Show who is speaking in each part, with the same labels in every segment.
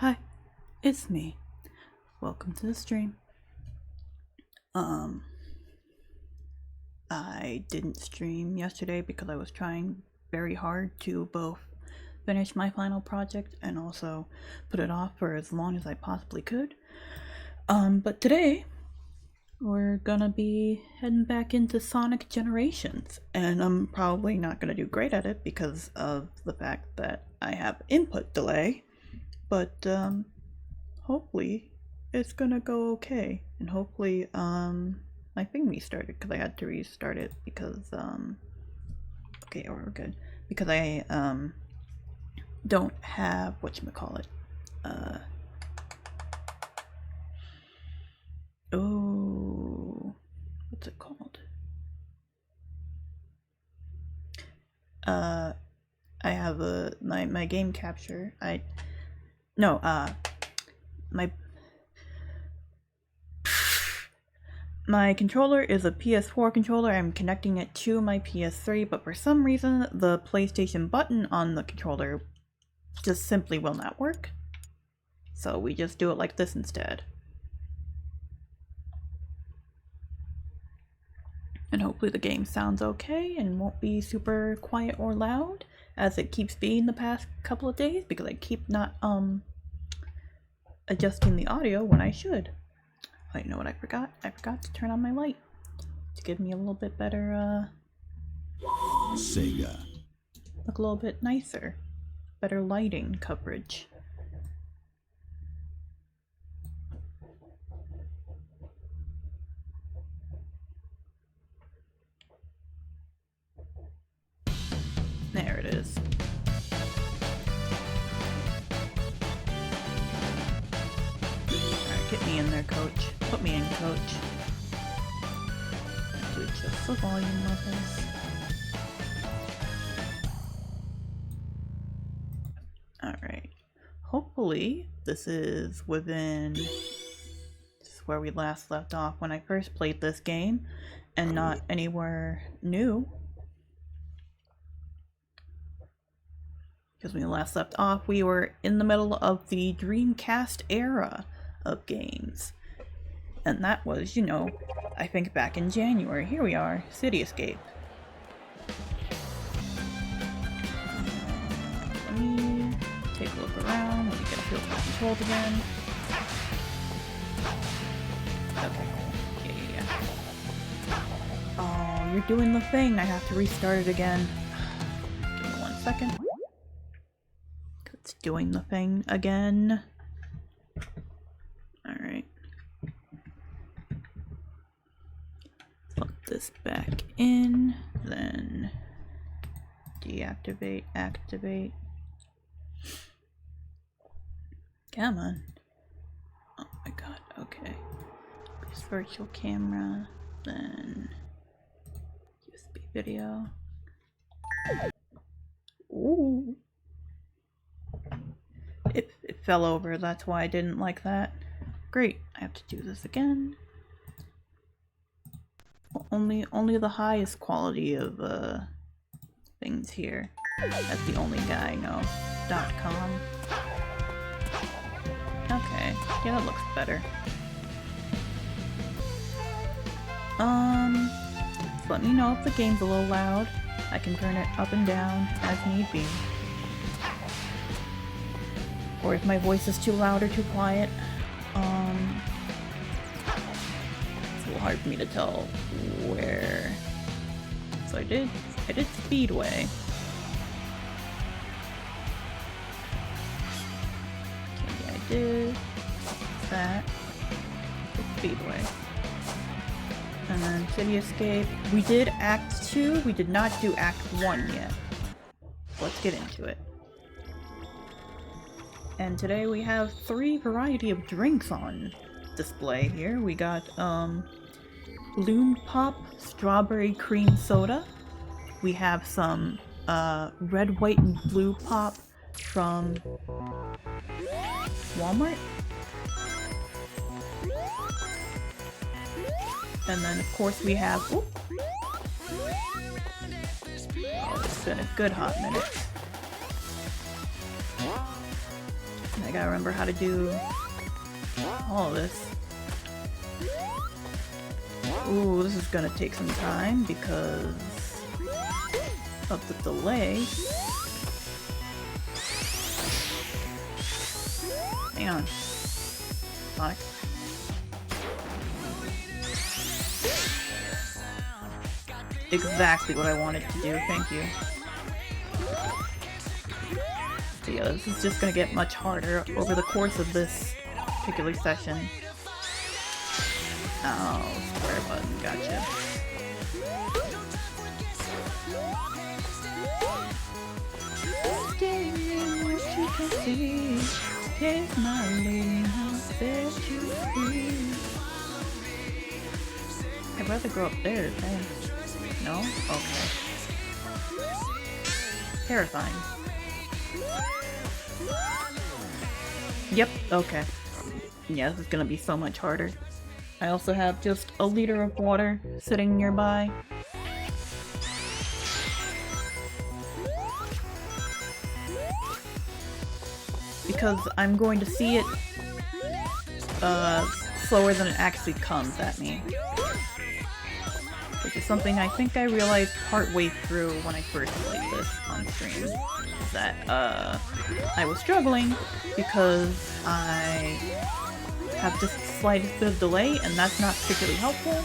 Speaker 1: Hi, it's me. Welcome to the stream. I didn't stream yesterday because I was trying very hard to both finish my final project and also put it off for as long as I possibly could. But today we're gonna be heading back into Sonic Generations, and I'm probably not gonna do great at it because of the fact that I have input delay. But hopefully it's gonna go okay, and hopefully my thing restarted because I had to restart it because okay, we're good, because I don't have whatchamacallit, oh, what's it called, I have my game capture, my controller is a PS4 controller. I'm connecting it to my PS3, but for some reason the PlayStation button on the controller just simply will not work. So we just do it like this instead. And hopefully the game sounds okay and won't be super quiet or loud, as it keeps being the past couple of days, because I keep not adjusting the audio when I should. Oh, you know what I forgot? I forgot to turn on my light to give me a little bit better,
Speaker 2: Sega.
Speaker 1: Look a little bit nicer. Better lighting coverage. There it is. Alright, get me in there, coach. Put me in, coach. Do just the volume levels. Alright. Hopefully this is within... This is where we last left off when I first played this game, and not anywhere new. Because when we last left off, we were in the middle of the Dreamcast era of games. And that was, you know, I think back in January. Here we are, City Escape. Let me take a look around. Let me get a feel for the controls again. Okay, yeah. Oh, you're doing the thing. I have to restart it again. Give me 1 second. It's doing the thing again. Alright. Plug this back in, then deactivate, activate. Come on. Oh my god, okay. This virtual camera, then USB video. Ooh. It fell over, that's why I didn't like that. Great, I have to do this again. Only the highest quality of things here. That's the only guy I know. .com. Okay, yeah, that looks better. So let me know if the game's a little loud. I can turn it up and down as need be. Or if my voice is too loud or too quiet. It's a little hard for me to tell where. So I did Speedway. Okay, yeah, I did that. Speedway. And then City Escape. We did Act 2. We did not do Act 1 yet. Let's get into it. And today we have 3 variety of drinks on display here. We got Loomed Pop Strawberry Cream Soda. We have some red, white, and blue pop from Walmart. And then of course we have, oh, it's been a good hot minute. And I gotta remember how to do all of this. Ooh, this is gonna take some time because of the delay. Hang on. Sonic. Exactly what I wanted to do, thank you. So yeah, this is just gonna get much harder over the course of this particular session. Oh, square button, gotcha. What you can see, take my leading, I'll set you free. I'd rather go up there, thanks. No? Okay. Terrifying. Yep, okay. Yeah, this is gonna be so much harder. I also have just a liter of water sitting nearby. Because I'm going to see it slower than it actually comes at me. Which is something I think I realized partway through when I first played this on stream. Is that I was struggling because I have just the slightest bit of delay, and that's not particularly helpful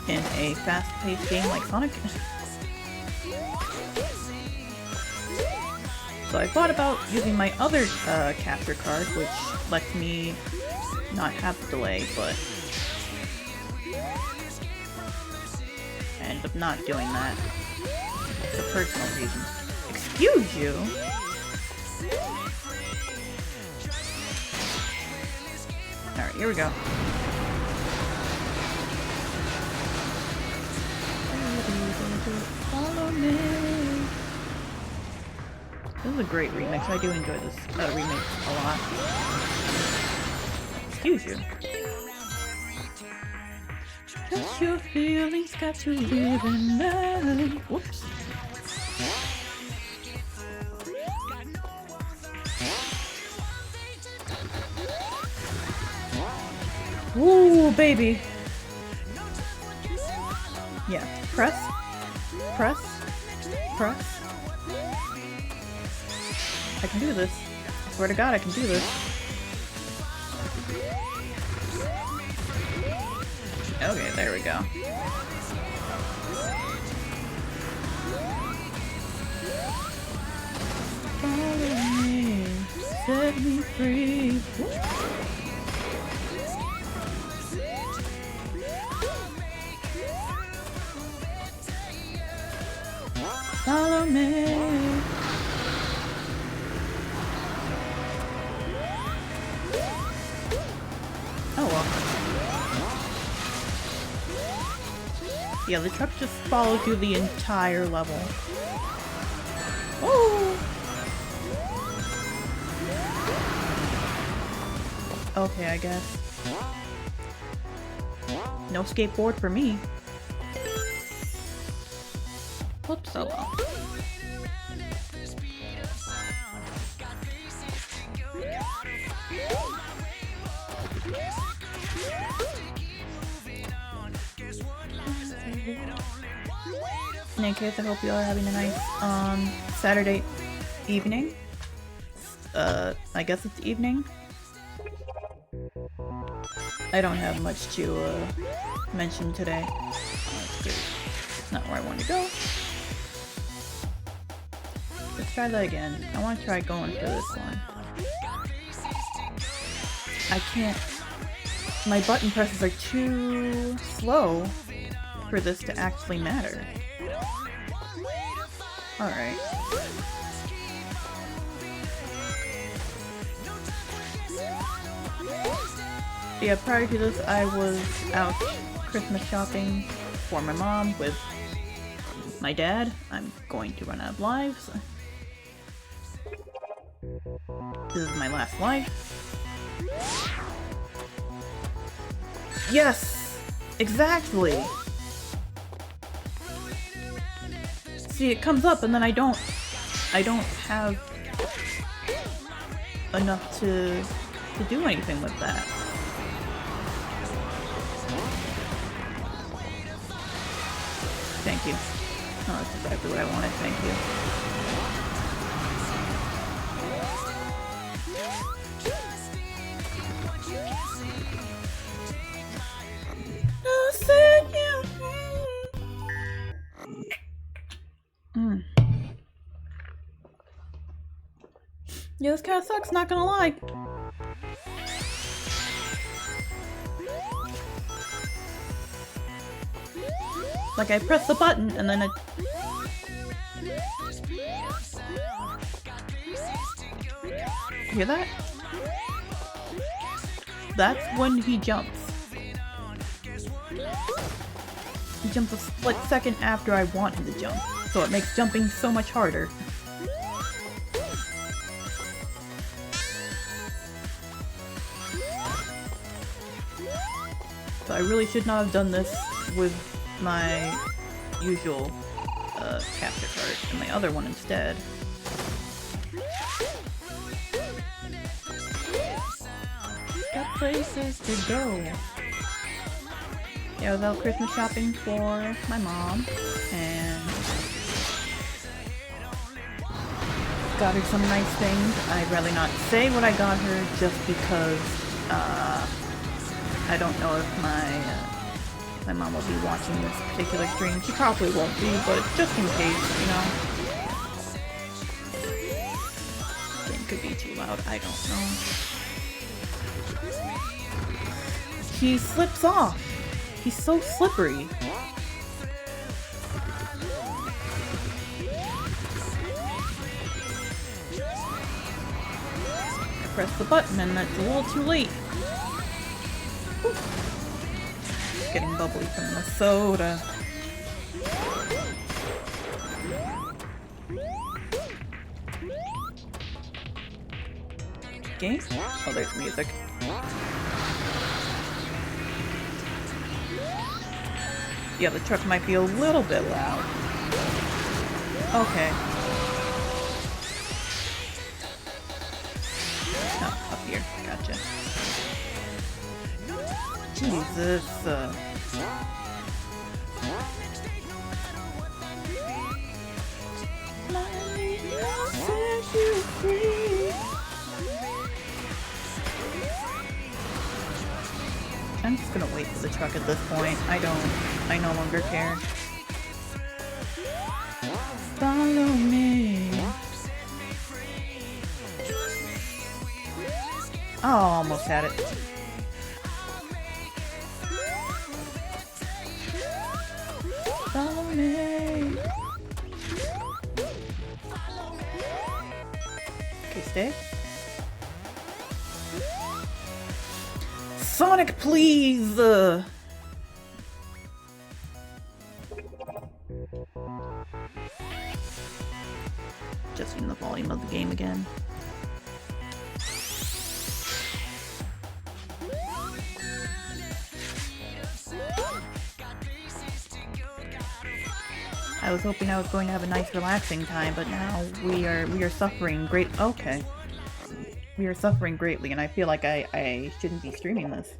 Speaker 1: in a fast-paced game like Sonic. So I thought about using my other capture card, which lets me not have the delay, but I ended up not doing that for personal reasons. Excuse you? Alright, here we go. Follow me. This is a great remix. I do enjoy this remix a lot. Excuse you. Trust your feelings, got to live in life. Whoops. Ooh, baby. Yeah, press, press, press. I can do this. I swear to God, I can do this. Okay, there we go. Follow me, set me free. Follow me. Oh well. Yeah, the truck just follows you the entire level. Oh! Okay, I guess. No skateboard for me. Oops, oh well. In any case, I hope you all are having a nice Saturday evening. I guess it's evening. I don't have much to mention today. It's not where I want to go. Let's try that again. I want to try going for this one. I can't... My button presses are too slow for this to actually matter. Alright. Yeah, prior to this, I was out Christmas shopping for my mom with my dad. I'm going to run out of lives. This is my last life. Yes! Exactly! See, it comes up and then I don't have enough to do anything with that. Thank you. Oh, that's exactly what I wanted, thank you. Yeah, this kinda sucks, not gonna lie. Like, I press the button and then it... Hear that? That's when he jumps. He jumps a split second after I want him to jump, so it makes jumping so much harder. So I really should not have done this with my usual capture card and my other one instead. Got places to go. Yeah, I was out Christmas shopping for my mom and got her some nice things. I'd rather not say what I got her just because I don't know if my mom will be watching this particular stream. She probably won't be, but just in case, you know. Game could be too loud, I don't know. He slips off. He's so slippery. I pressed the button and that's a little too late. Getting bubbly from the soda. Game? Oh, there's music. Yeah, the truck might be a little bit loud. Okay. Oh, up here. Gotcha. Jesus. I'm just gonna wait for the truck at this point. I no longer care. Follow me. Oh, almost had it. Follow me. Okay, stay. Sonic, please! Adjusting the volume of the game again. I was hoping I was going to have a nice relaxing time, but now we are suffering great. Okay. We are suffering greatly, and I feel like I shouldn't be streaming this.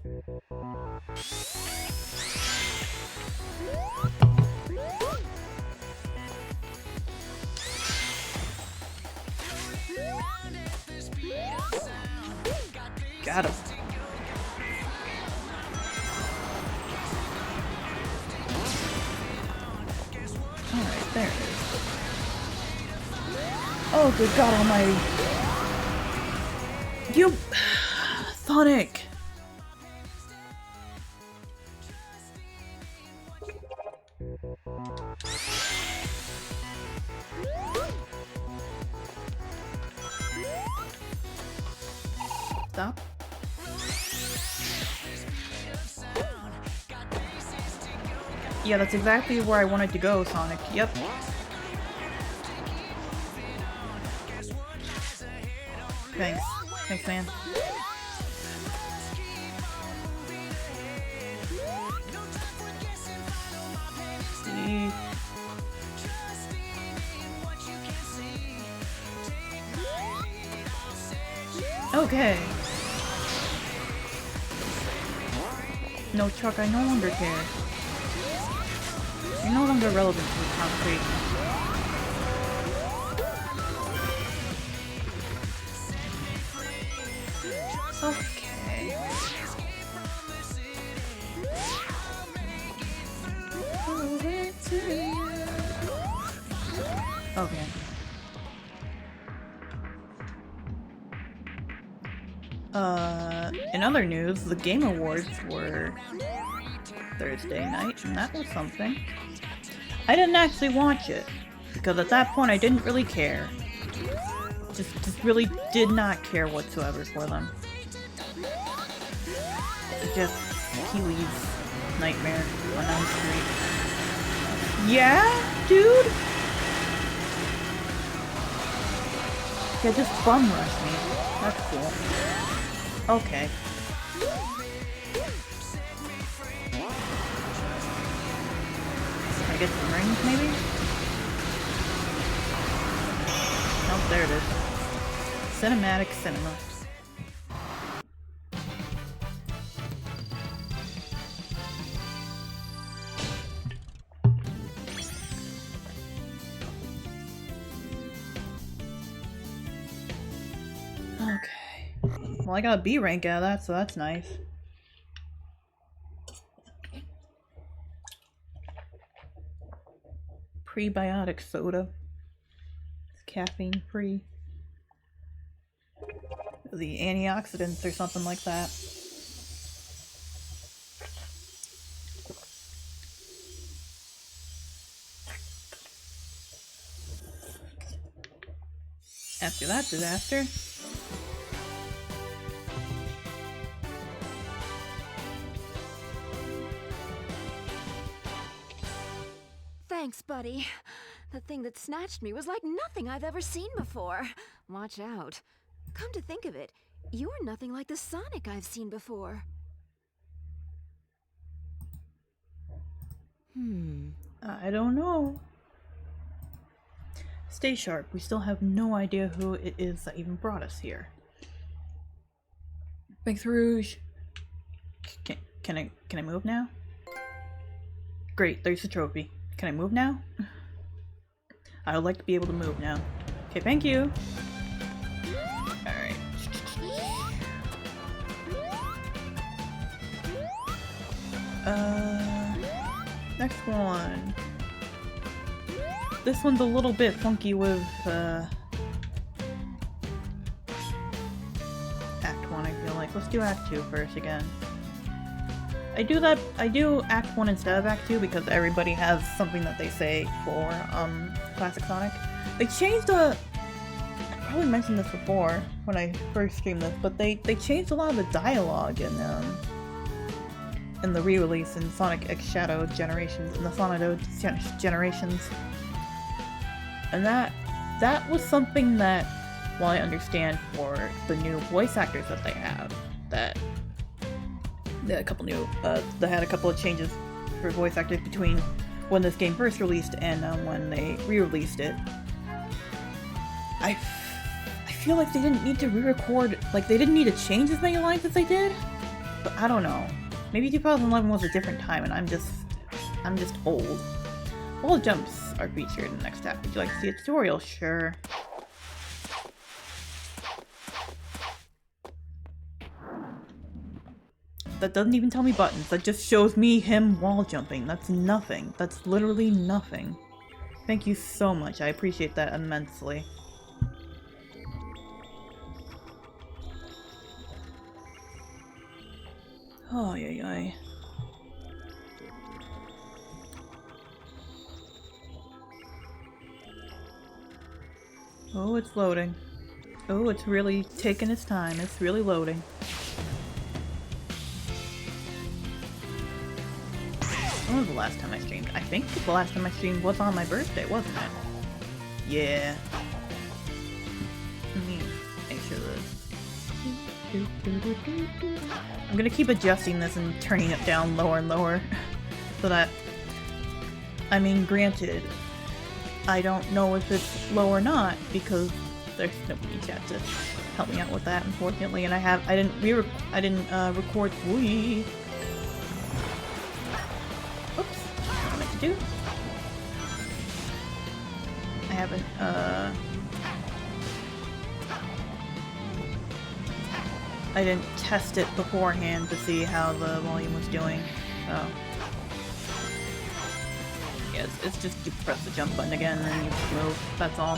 Speaker 1: Got him. Alright, there it is. Oh, good God almighty. You... Sonic! Stop. Yeah, that's exactly where I wanted to go, Sonic. Yep. Thanks. Thanks, man. See. Okay. No, Chuck, I no longer care. You're no longer relevant to the conversation. Okay. Okay. In other news, the Game Awards were Thursday night, and that was something. I didn't actually watch it, because at that point I didn't really care. Just really did not care whatsoever for them. Just Pee-wee's nightmare on Elm Street. Yeah, dude? Yeah, just bum rush me. That's cool. Okay. Can I get some rings, maybe? Nope, there it is. Cinematic cinema. Okay. Well, I got a B rank out of that, so that's nice. Prebiotic soda. It's caffeine free. The antioxidants or something like that. After that disaster.
Speaker 2: Thanks, buddy. The thing that snatched me was like nothing I've ever seen before. Watch out. Come to think of it, you're nothing like the Sonic I've seen before.
Speaker 1: I don't know. Stay sharp. We still have no idea who it is that even brought us here. Thanks, Rouge. Can I move now? Great, there's the trophy. Can I move now? I would like to be able to move now. Okay, thank you. Alright. Next one. This one's a little bit funky with, Act 1, I feel like. Let's do Act 2 first again. I do Act 1 instead of Act 2 because everybody has something that they say for, Classic Sonic. They changed I probably mentioned this before when I first streamed this, but they changed a lot of the dialogue in the re-release in Sonic X Shadow Generations, in the Sonic Generations. And that was something that, while I understand for the new voice actors that they have, that they had a couple of changes for voice actors between when this game first released and when they re-released it. I feel like they didn't need to re-record, like they didn't need to change as many lines as they did, but I don't know. Maybe 2011 was a different time and I'm just old. All jumps are featured in the next half. Would you like to see a tutorial? Sure. That doesn't even tell me buttons. That just shows me him wall jumping. That's nothing. That's literally nothing. Thank you so much. I appreciate that immensely. Oh, yeah. Oh, it's loading. Oh, it's really taking its time. It's really loading. When was the last time I streamed? I think the last time I streamed was on my birthday, wasn't it? Yeah. Let me make sure this. I'm gonna keep adjusting this and turning it down lower and lower. So that... I mean, granted, I don't know if it's low or not, because there's nobody in chat to help me out with that, unfortunately, and I didn't record. Oops. What I meant to do. I haven't, I didn't test it beforehand to see how the volume was doing, so... Yeah, it's just you press the jump button again and then you move, that's all.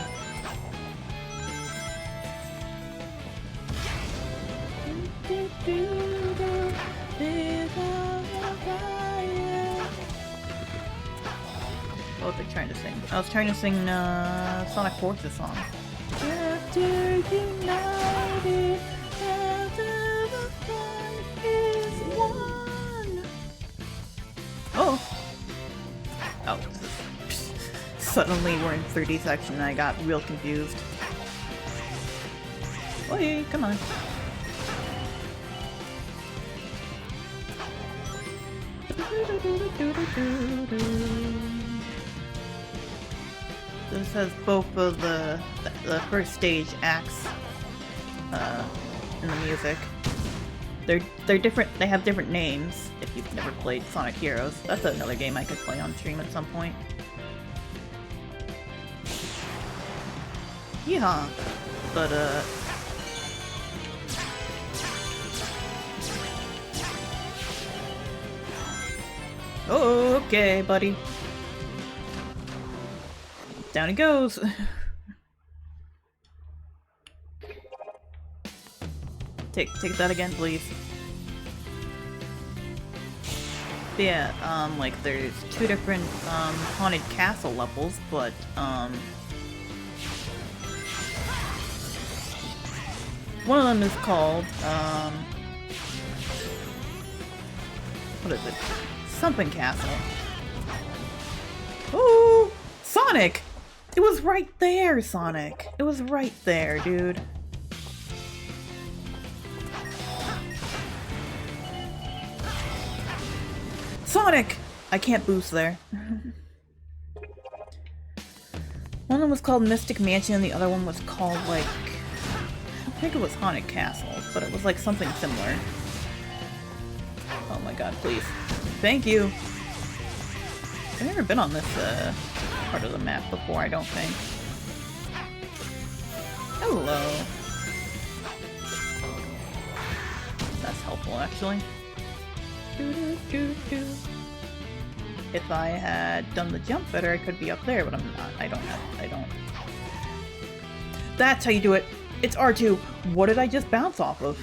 Speaker 1: What was I trying to sing? I was trying to sing Sonic Forces song. After united, after the fight is won. Oh! Oh, suddenly we're in 3D section and I got real confused. Oi, come on. This has both of the first stage acts in the music. They're different. They have different names. If you've never played Sonic Heroes, that's another game I could play on stream at some point. Yeehaw! But oh, okay, buddy. Down he goes. Take that again, please. But yeah, like there's two different haunted castle levels, but one of them is called what is it? Something Castle. Ooh! Sonic! It was right there, Sonic! It was right there, dude. Sonic! I can't boost there. One of them was called Mystic Mansion and the other one was called, like... I think it was Haunted Castle, but it was like something similar. Oh my god, please. Thank you! I've never been on this part of the map before, I don't think. Hello! That's helpful, actually. If I had done the jump better, I could be up there, but I'm not. I don't. That's how you do it! It's R2! What did I just bounce off of?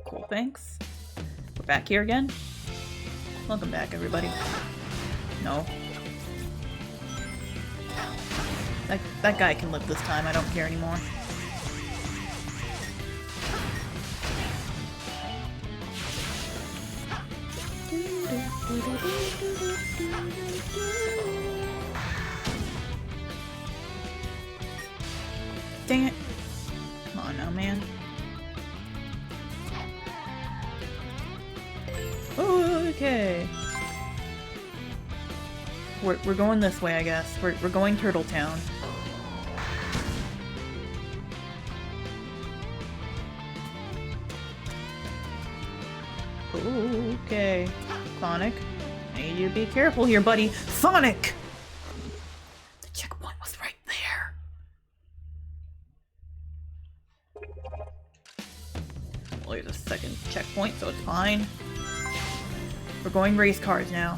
Speaker 1: Cool, thanks. We're back here again? Welcome back, everybody. No. That guy can live this time, I don't care anymore. Dang it. Come on now, man. Okay. We're going this way, I guess. We're going Turtle Town. Okay. Sonic, I need you to be careful here, buddy. Sonic! The checkpoint was right there. Well, here's a second checkpoint, so it's fine. We're going race cars now.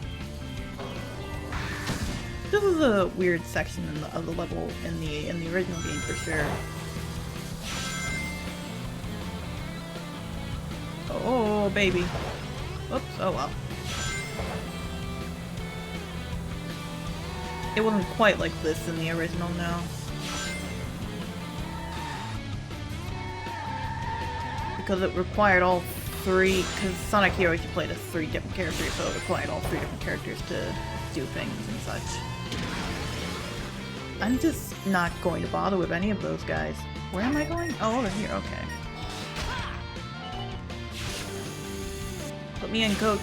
Speaker 1: This is a weird section of the level in the original game for sure. Oh baby. Oops, oh well. It wasn't quite like this in the original, no. Because it required all 3, because Sonic Heroes you played as 3 different characters, so it required all 3 different characters to do things and such. I'm just not going to bother with any of those guys. Where am I going? Oh, over here, okay. Put me in, coach.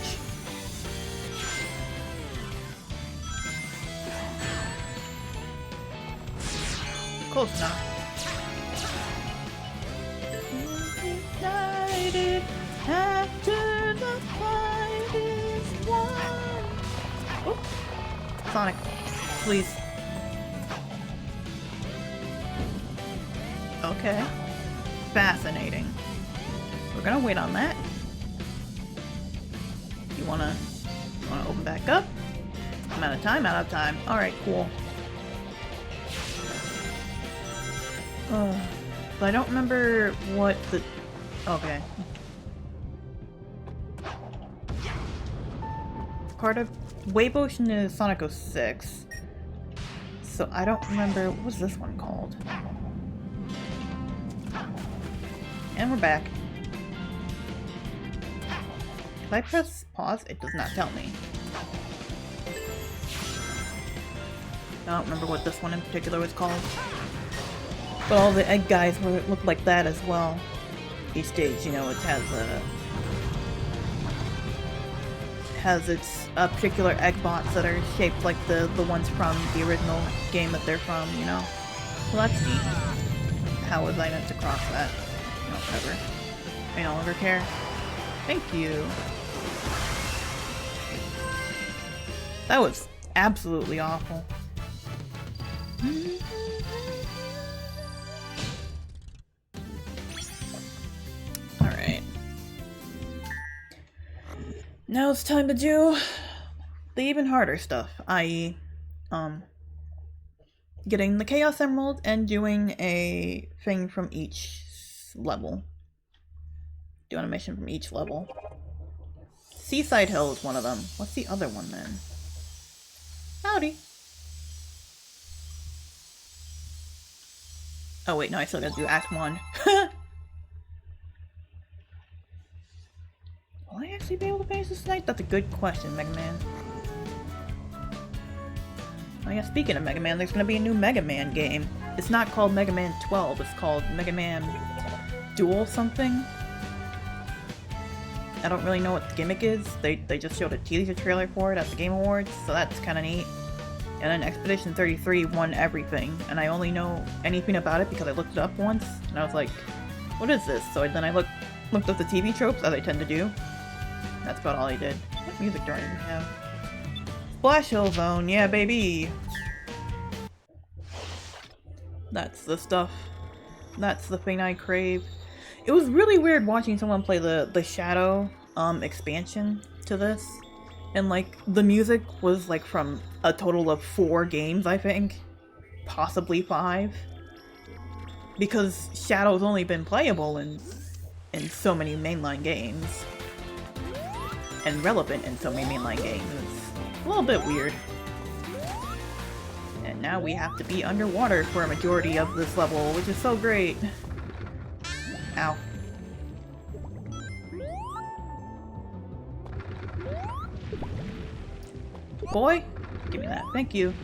Speaker 1: Close enough. United after the fight is won. Oh. Sonic, please. Okay. Fascinating. We're gonna wait on that. You wanna open back up? I'm out of time, out of time. Alright, cool. But I don't remember what the... Okay. Part of Wave Ocean is Sonic 06. So I don't remember... What was this one called? And we're back. If I press pause, it does not tell me. I don't remember what this one in particular was called. But all the egg guys look like that as well. Each stage, you know, it has its particular egg bots that are shaped like the ones from the original game that they're from, you know. Well, that's neat. How was I meant to cross that? No, whatever. I no longer care. Thank you. That was absolutely awful. Alright. Now it's time to do the even harder stuff, i.e., getting the Chaos Emerald and doing a thing from each level. Doing a mission from each level. Seaside Hill is one of them. What's the other one then? Howdy. Oh wait, no, I still gotta do Act 1. Will I actually be able to finish this tonight? That's a good question, Mega Man. Oh yeah, speaking of Mega Man, there's gonna be a new Mega Man game. It's not called Mega Man 12, it's called Mega Man Duel something. I don't really know what the gimmick is. They just showed a teaser trailer for it at the Game Awards, so that's kinda neat. And then Expedition 33 won everything, and I only know anything about it because I looked it up once, and I was like, what is this? So then I looked up the TV tropes, as I tend to do. That's about all I did. What music do I even have? Splash Hill Zone, yeah baby! That's the stuff. That's the thing I crave. It was really weird watching someone play the Shadow expansion to this. And like, the music was like from a total of 4 games, I think. Possibly 5. Because Shadow's only been playable in so many mainline games. And relevant in so many mainline games. It's a little bit weird. And now we have to be underwater for a majority of this level, which is so great. Ow. Boy, give me that. Thank you.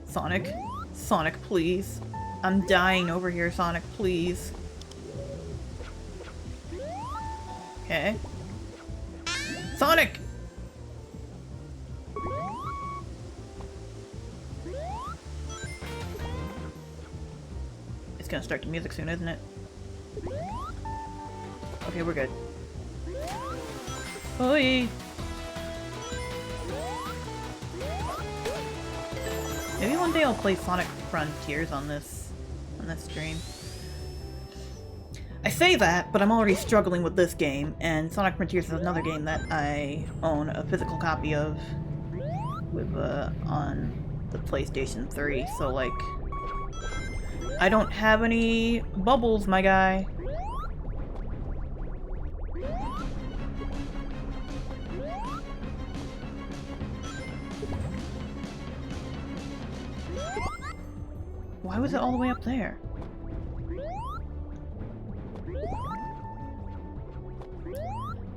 Speaker 1: Sonic. Sonic, please. I'm dying over here, Sonic, please. Okay. Sonic! It's gonna start the music soon, isn't it? Okay, we're good. Oi! Maybe one day I'll play Sonic Frontiers on this stream. I say that, but I'm already struggling with this game, and Sonic Frontiers is another game that I own a physical copy of with on the PlayStation 3, so like I don't have any bubbles, my guy. Why was it all the way up there?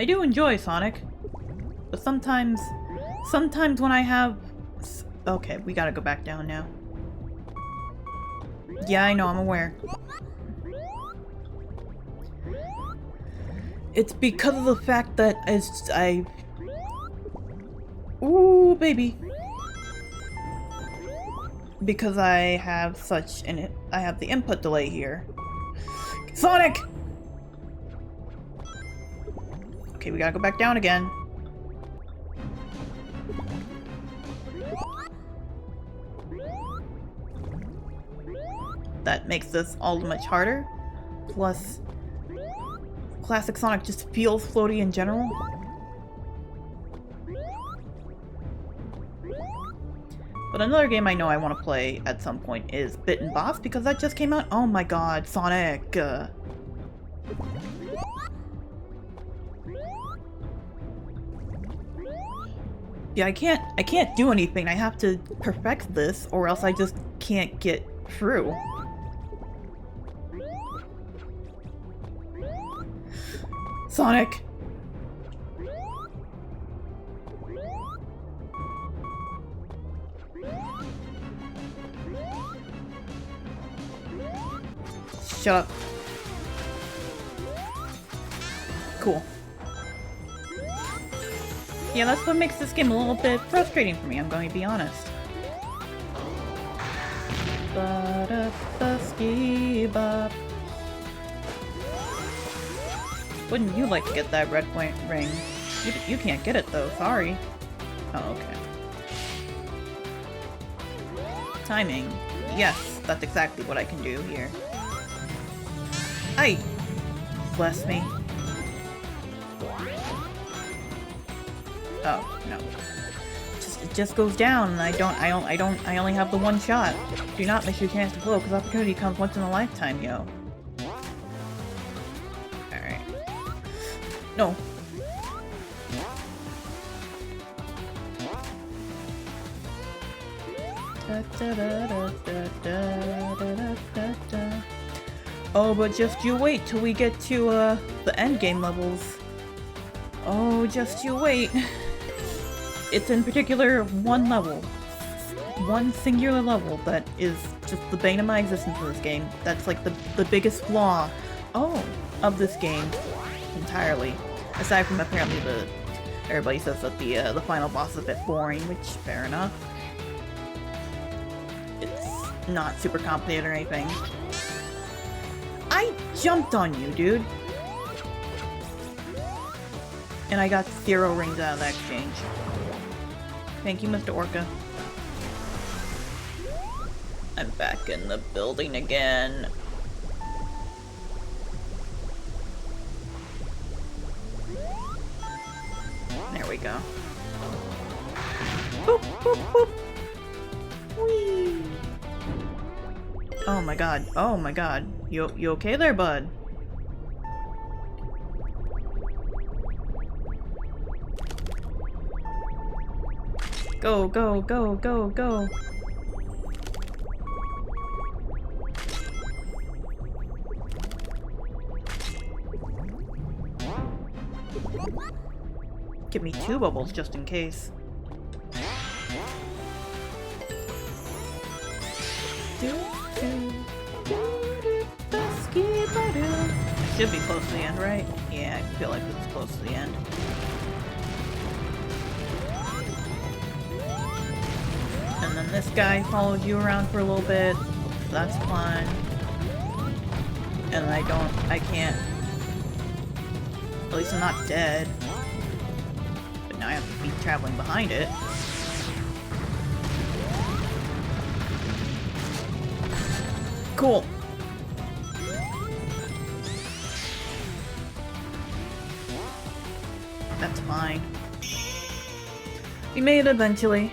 Speaker 1: I do enjoy Sonic, but sometimes when I have... Okay, we gotta go back down now. Yeah, I know, I'm aware. It's because of the fact that Ooh, baby. Because I have I have the input delay here. Sonic! Okay, we gotta go back down again. That makes this all much harder. Plus, classic Sonic just feels floaty in general. But another game I know I want to play at some point is Bit and Boss, because that just came out. Oh my god, Sonic! Yeah, I can't do anything. I have to perfect this, or else I just can't get through. Sonic! Shut up. Cool. Yeah, that's what makes this game a little bit frustrating for me, I'm going to be honest. Ba-da-ba-ski-bop. Wouldn't you like to get that red point ring? You can't get it though, sorry. Oh, okay. Timing. Yes, that's exactly what I can do here. Aye! Bless me. Oh, no. It just goes down and I only have the one shot. Do not miss your chance to blow, because opportunity comes once in a lifetime, yo. Alright. No. Oh, but just you wait till we get to the endgame levels. Oh, just you wait. It's in particular one level. One singular level that is just the bane of my existence in this game. That's like the biggest flaw, of this game entirely. Aside from apparently everybody says that the final boss is a bit boring, which fair enough. It's not super complicated or anything. I jumped on you, dude. And I got 0 rings out of that exchange. Thank you, Mr. Orca. I'm back in the building again. There we go. Boop, boop, boop. Whee! Oh my god. Oh my god. You okay there, bud? Go, go, go, go, go. Give me 2 bubbles just in case. Should be close to the end, right? Yeah, I feel like this is close to the end. And then this guy follows you around for a little bit. That's fun. And I can't. At least I'm not dead. But now I have to be traveling behind it. Cool. That's fine. We made it eventually.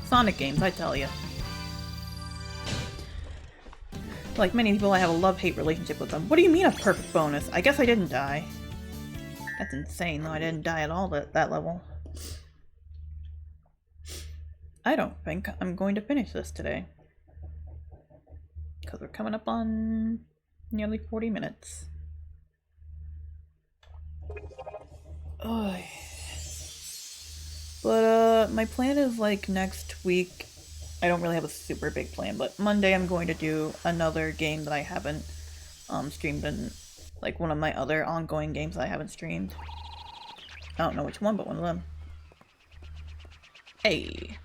Speaker 1: Sonic games, I tell you. Like many people, I have a love-hate relationship with them. What do you mean a perfect bonus? I guess I didn't die. That's insane, though. I didn't die at all at that level. I don't think I'm going to finish this today. Because we're coming up on Nearly 40 minutes. Oh. But my plan is like next week. I don't really have a super big plan, but Monday I'm going to do another game that I haven't streamed in, like one of my other ongoing games that I haven't streamed. I don't know which one, but one of them. Hey.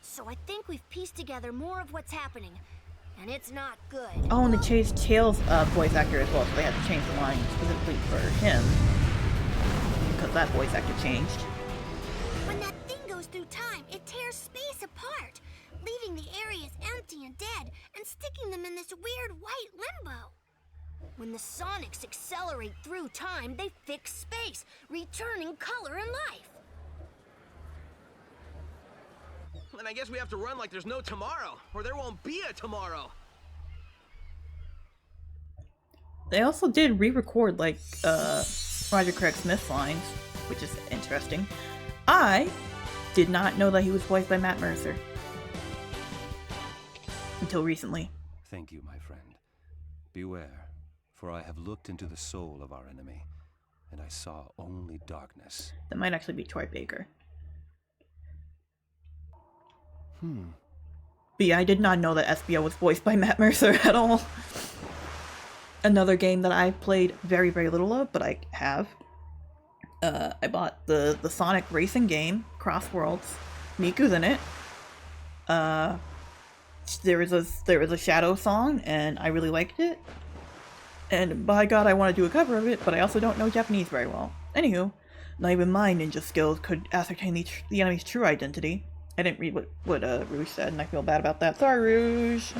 Speaker 3: So I think we've pieced together more of what's happening, and it's not good.
Speaker 1: Oh, and the Chase Tails voice actor as well, so they had to change the line specifically for him. Because that voice actor changed.
Speaker 3: When that thing goes through time, it tears space apart, leaving the areas empty and dead, and sticking them in this weird white limbo. When the Sonics accelerate through time, they fix space, returning color and life.
Speaker 4: And I guess we have to run like there's no tomorrow, or there won't be a tomorrow.
Speaker 1: They also did re-record, like, Roger Craig Smith's lines, which is interesting. I did not know that he was voiced by Matt Mercer. Until recently.
Speaker 5: Thank you, my friend. Beware, for I have looked into the soul of our enemy, and I saw only darkness.
Speaker 1: That might actually be Troy Baker. But yeah, I did not know that SBO was voiced by Matt Mercer at all. Another game that I played very, very little of, but I have. I bought the Sonic racing game, Cross Worlds. Miku's in it. There was a Shadow song, and I really liked it. And by God, I want to do a cover of it, but I also don't know Japanese very well. Anywho, not even my ninja skills could ascertain the enemy's true identity. I didn't read what Rouge said, and I feel bad about that. Sorry, Rouge.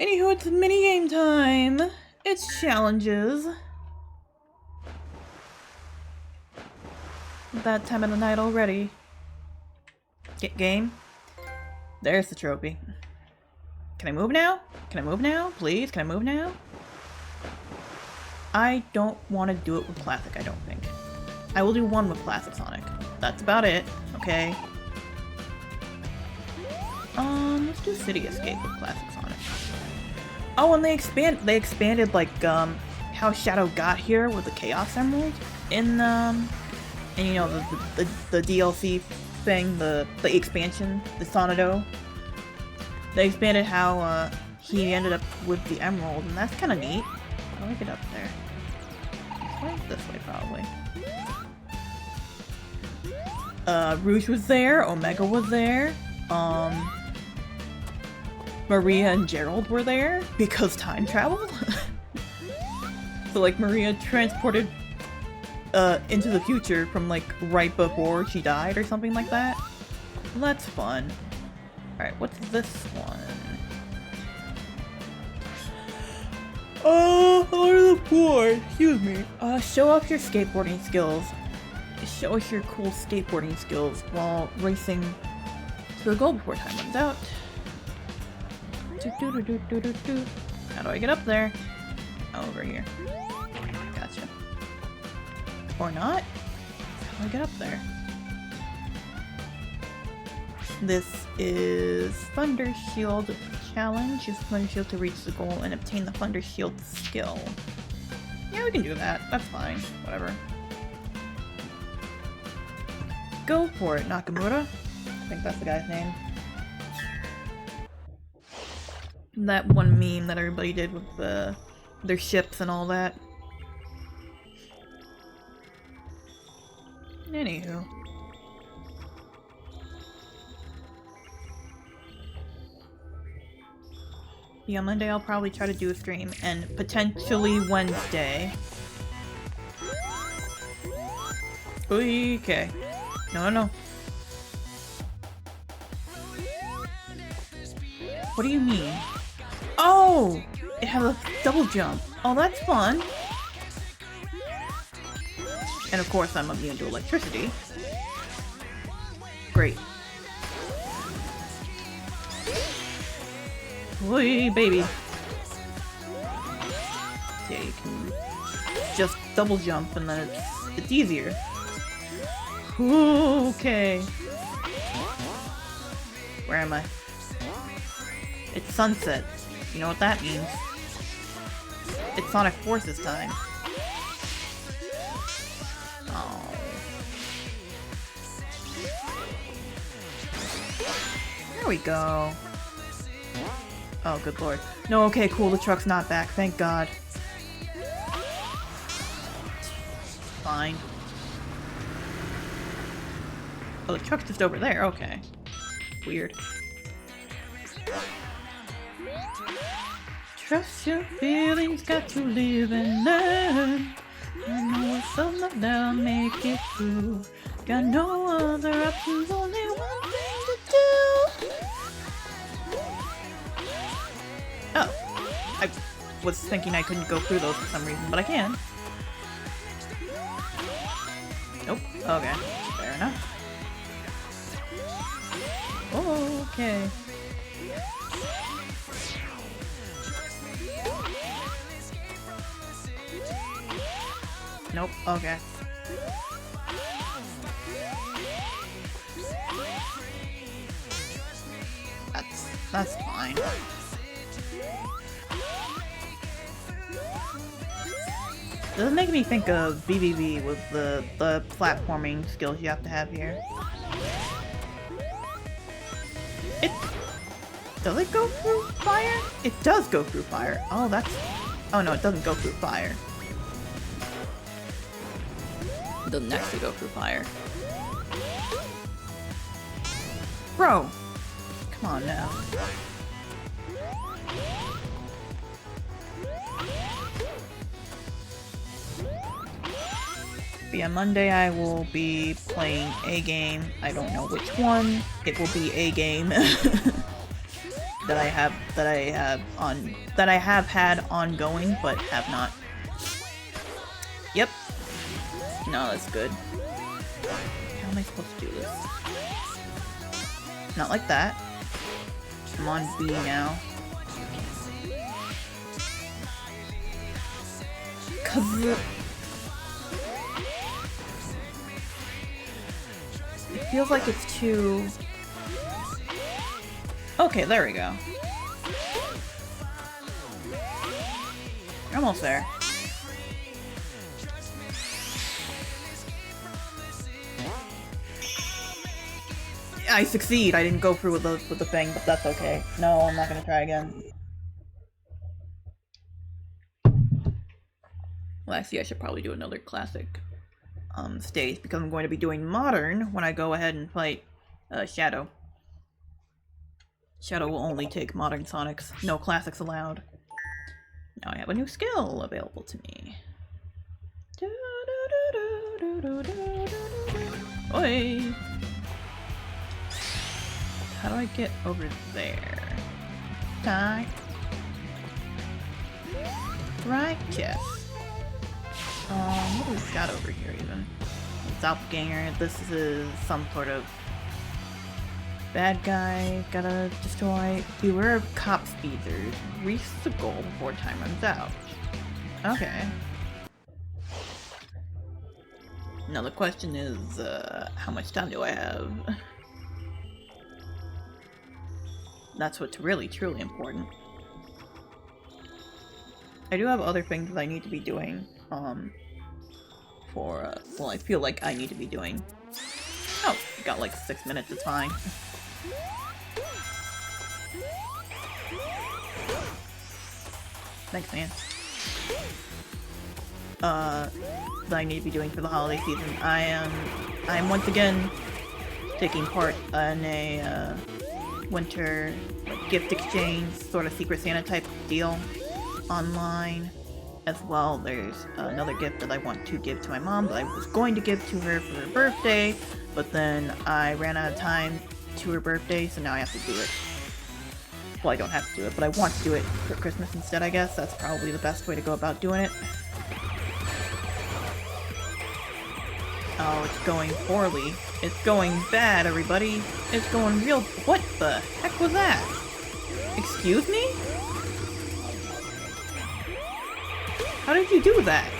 Speaker 1: Anywho, it's minigame time. It's challenges. That time of the night already. Get game. There's the trophy. Can I move now? Can I move now? Please, can I move now? I don't want to do it with Classic, I don't think. I will do one with Classic Sonic. That's about it, okay? Let's do City Escape with Classic Sonic. Oh, and they expanded like how Shadow got here with the Chaos Emerald in and you know the DLC thing, the expansion, the Sonido. They expanded how he ended up with the Emerald, and that's kind of neat. How do I get up there? This way probably. Rouge was there. Omega was there. Maria and Gerald were there because time travel. So like Maria transported into the future from like right before she died or something like that. That's fun. Alright, what's this one? Order the board. Excuse me. Show off your skateboarding skills. Show us your cool skateboarding skills while racing to the goal before time runs out. How do I get up there? Over here. Gotcha. Or not? How do I get up there? This is Thunder Shield Challenge. Use Thunder Shield to reach the goal and obtain the Thunder Shield skill. Yeah, we can do that. That's fine. Whatever. Go for it, Nakamura. I think that's the guy's name. That one meme that everybody did with their ships and all that. Anywho. Yeah, Monday I'll probably try to do a stream, and potentially Wednesday. Okay. No. What do you mean? Oh! It has a double jump. Oh, that's fun. And of course I'm immune to electricity. Great. Whee, baby. Okay, you can just double jump and then it's easier. Ooh, okay. Where am I? It's sunset. You know what that means. It's Sonic Forces time. Oh. There we go. Oh, good lord. No, okay, cool, the truck's not back, thank god. Fine. Oh, the truck's just over there, okay. Weird. Trust your feelings, got to live and learn. I know it's so love that'll make it through. Got no other options, only one thing to do. Oh, I was thinking I couldn't go through those for some reason, but I can. Nope. Okay. Fair enough. Okay. Nope. Okay. That's fine. Doesn't make me think of BBB with the platforming skills you have to have here. Does it go through fire? It does go through fire. Oh, that's... Oh no, it doesn't go through fire. It doesn't actually go through fire. Bro! Come on now. But yeah, Monday I will be playing a game. I don't know which one. It will be a game that I have had ongoing, but have not. Yep. No, that's good. How am I supposed to do this? Not like that. I'm on B now. Cause it feels like it's too... Okay, there we go. You're almost there. I succeed. I didn't go through with the thing, but that's okay. No, I'm not gonna try again. Well, actually, I should probably do another classic stage because I'm going to be doing modern when I go ahead and fight Shadow. Shadow will only take modern Sonics, no classics allowed. Now I have a new skill available to me. Oi! How do I get over there? Die. Right, yes. What do we got over here even? Doppelganger, this is some sort of bad guy, gotta destroy. Beware of cop speeders. Reach the goal before time runs out. Okay. Now the question is, how much time do I have? That's what's really, truly important. I do have other things that I need to be doing, well, I feel like I need to be doing. Oh, got like 6 minutes, it's fine. Thanks, man. That I need to be doing for the holiday season. I am once again taking part in a, winter gift exchange, sort of Secret Santa type deal online. As well, there's another gift that I want to give to my mom that I was going to give to her for her birthday, but then I ran out of time to her birthday, so now I have to do it. Well, I don't have to do it, but I want to do it for Christmas instead, I guess. That's probably the best way to go about doing it. Oh, it's going poorly. It's going bad, everybody. It's going real... What the heck was that? Excuse me? How did you do that?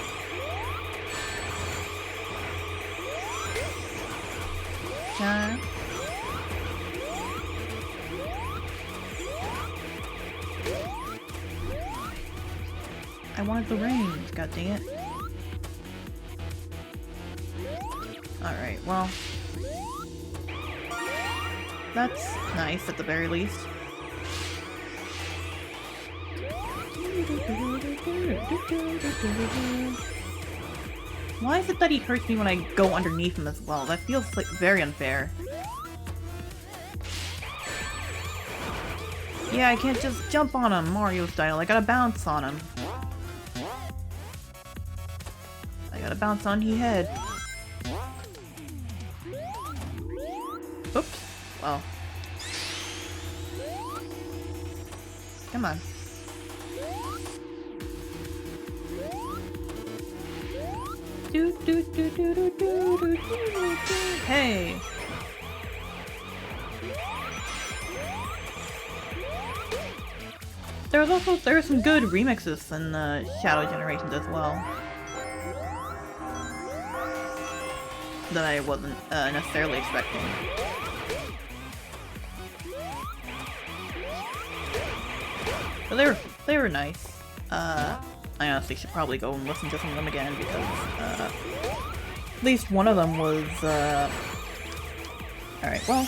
Speaker 1: I wanted the range, god dang it. Alright, well. That's nice at the very least. Why is it that he hurts me when I go underneath him as well? That feels like very unfair. Yeah, I can't just jump on him Mario style. I gotta bounce on him. I gotta bounce on his head. Oops. Well. Come on. Hey! There were some good remixes in the Shadow Generations as well. That I wasn't necessarily expecting. But they were nice. I honestly should probably go and listen to some of them again because at least one of them was alright, well.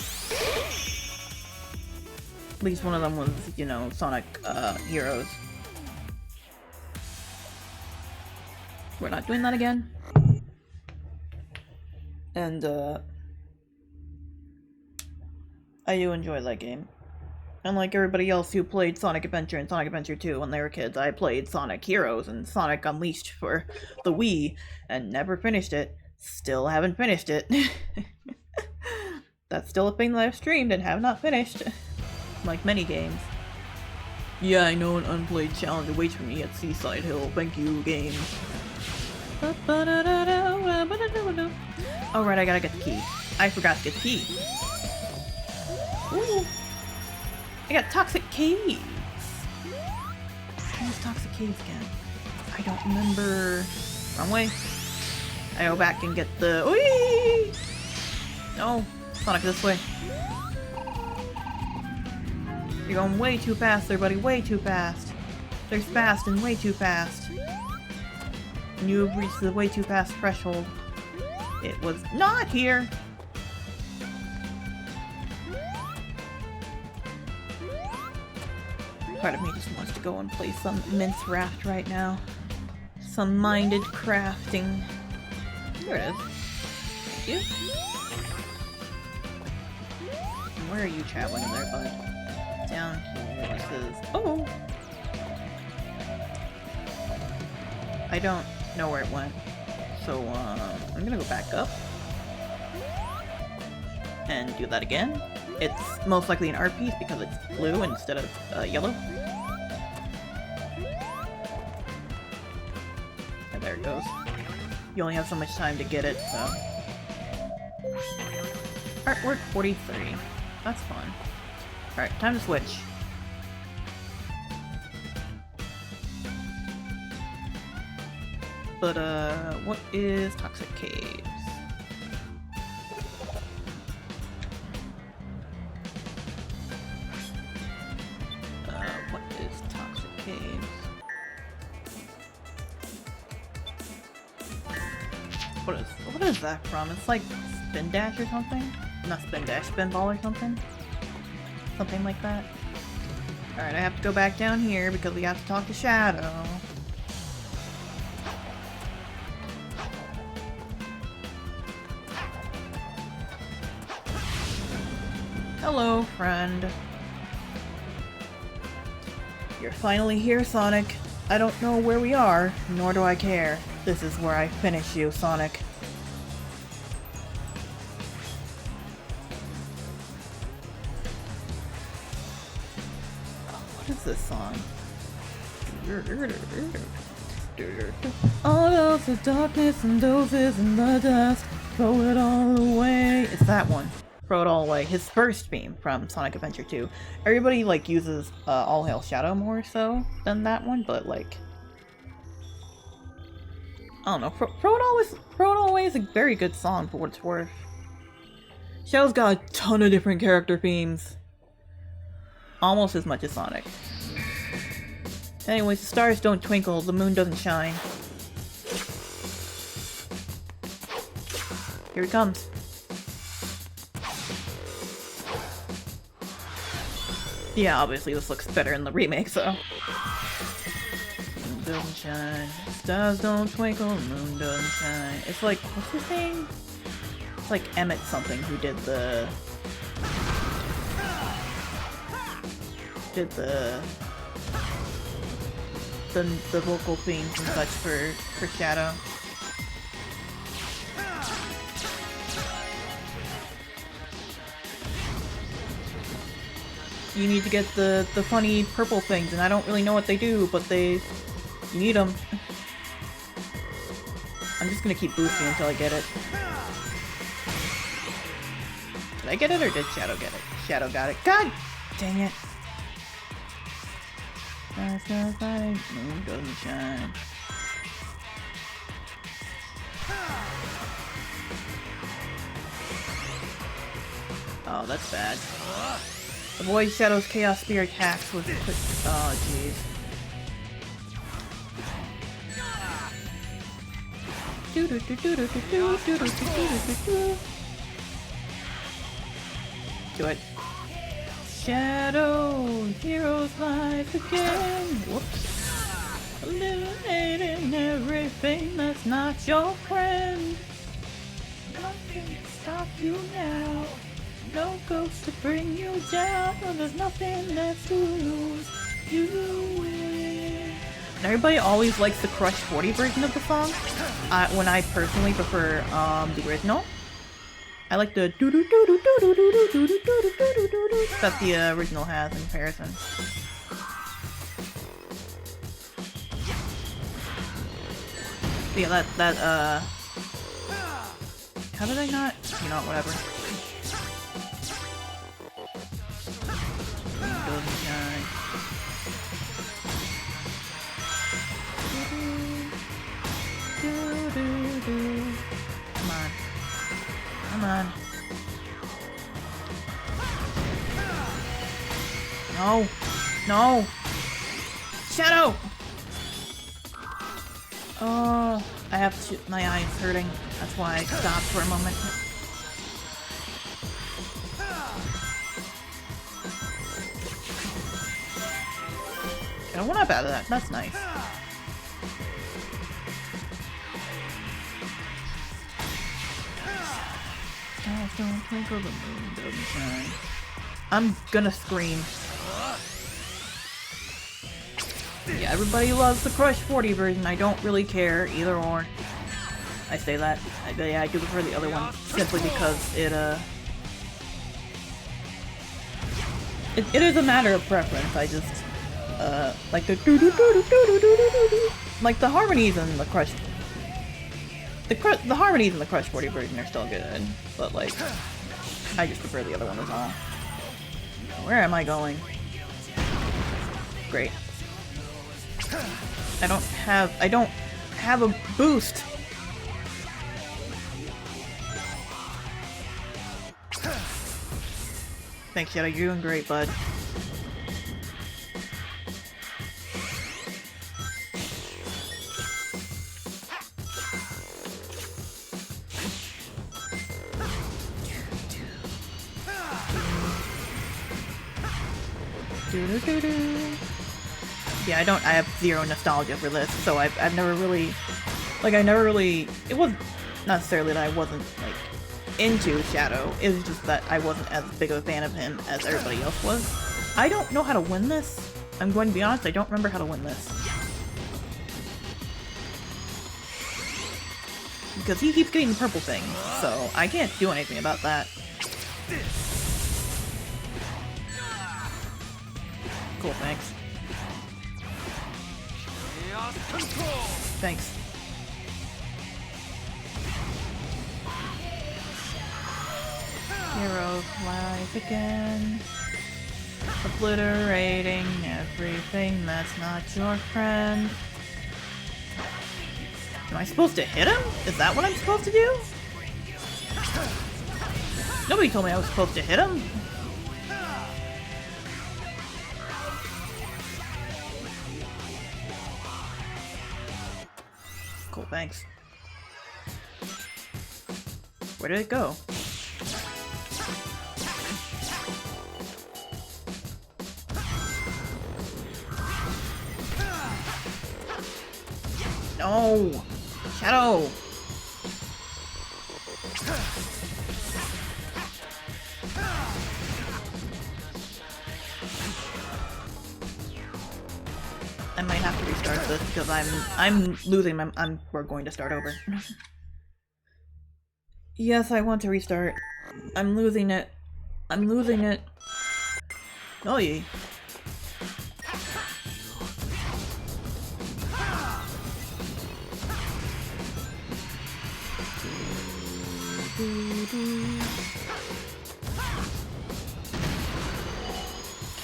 Speaker 1: At least one of them was, you know, Sonic Heroes. We're not doing that again. And I do enjoy that game. Unlike everybody else who played Sonic Adventure and Sonic Adventure 2 when they were kids, I played Sonic Heroes and Sonic Unleashed for the Wii and never finished it. Still haven't finished it. That's still a thing that I've streamed and have not finished. Like many games. Yeah, I know an unplayed challenge awaits for me at Seaside Hill. Thank you, game. Alright, I gotta get the key. I forgot to get the key. Ooh. I got toxic caves. Where's toxic caves again? I don't remember. Wrong way. I go back and get the. Whee! No, Sonic, this way. You're going way too fast there, buddy. Way too fast. There's fast and way too fast. And you have reached the way too fast threshold. It was not here. Part of me just wants to go and play some Mince Raft right now. Some minded crafting. There it is. Thank you. And where are you traveling there, bud? Down here. This is. Oh! I don't know where it went. So, I'm gonna go back up. And do that again. It's most likely an art piece because it's blue instead of yellow. And there it goes. You only have so much time to get it, so. Artwork 43. That's fun. Alright, time to switch. But, what is Toxic Caves? What is Toxic Caves? What is that from? It's like Spin Dash or something? Not Spin Dash, Spinball or something? Something like that. Alright, I have to go back down here because we have to talk to Shadow. Hello, friend. You're finally here, Sonic. I don't know where we are, nor do I care. This is where I finish you, Sonic. Oh, what is this song? All else is darkness and doses in the dust. Throw it all away. It's that one. Throw it all away. His first theme from Sonic Adventure 2. Everybody like uses All Hail Shadow more so than that one, but like I don't know. Throw it all away is a very good song for what it's worth. Shadow's got a ton of different character themes. Almost as much as Sonic. Anyways, the stars don't twinkle, the moon doesn't shine. Here he comes. Yeah, obviously this looks better in the remake, so. Moon doesn't shine, stars don't twinkle, moon doesn't shine. It's like, what's his name? It's like Emmett something who did the vocal themes and such for Shadow. You need to get the funny purple things, and I don't really know what they do, but you need them. I'm just gonna keep boosting until I get it. Did I get it, or did Shadow get it? Shadow got it. God dang it! That's not right. Moon doesn't shine. Oh, that's bad. Avoid Shadow's Chaos Spirit hacks with quick. Oh, jeez. Do it. Shadow, heroes life again. Whoops. Eliminating everything that's not your friend. Nothing can stop you now. No ghost to bring you down. There's nothing left to lose. You win. And everybody always likes the Crush 40 version of the song. When I personally prefer the original. I like the doo doo doo doo doo doo doo doo doo doo doo doo doo that the original has in comparison. But yeah, how did I not? You know, whatever. Come on. Come on. No. No. Shadow! Oh, I have to, my eye's hurting. That's why I stopped for a moment. Get a 1-up out of that. That's nice. Stars don't twinkle, the moon doesn't shine. I'm gonna scream. Yeah, everybody loves the Crush 40 version. I don't really care, either or. I say that. Yeah, I do prefer the other one, simply because it is a matter of preference. I just, like the doo-doo-doo-doo-doo-doo-doo-doo-doo. Like the harmonies in the Crush... The harmonies in the Crush 40 version are still good, but like, I just prefer the other one as well. Where am I going? Great. I don't have a boost. Thanks, Shadow. You're doing great, bud. Yeah, I have zero nostalgia for this, so I've never really, like, it wasn't necessarily that I wasn't, like, into Shadow, it was just that I wasn't as big of a fan of him as everybody else was. I don't know how to win this. I'm going to be honest, I don't remember how to win this. Because he keeps getting the purple thing, so I can't do anything about that. Cool, thanks. Thanks. Heroes life again. Obliterating everything that's not your friend. Am I supposed to hit him? Is that what I'm supposed to do? Nobody told me I was supposed to hit him. thanks. Where did it go? No! Shadow! I might have to restart this because I'm losing my we're going to start over. Yes, I want to restart. I'm losing it. I'm losing it. Oh yeah.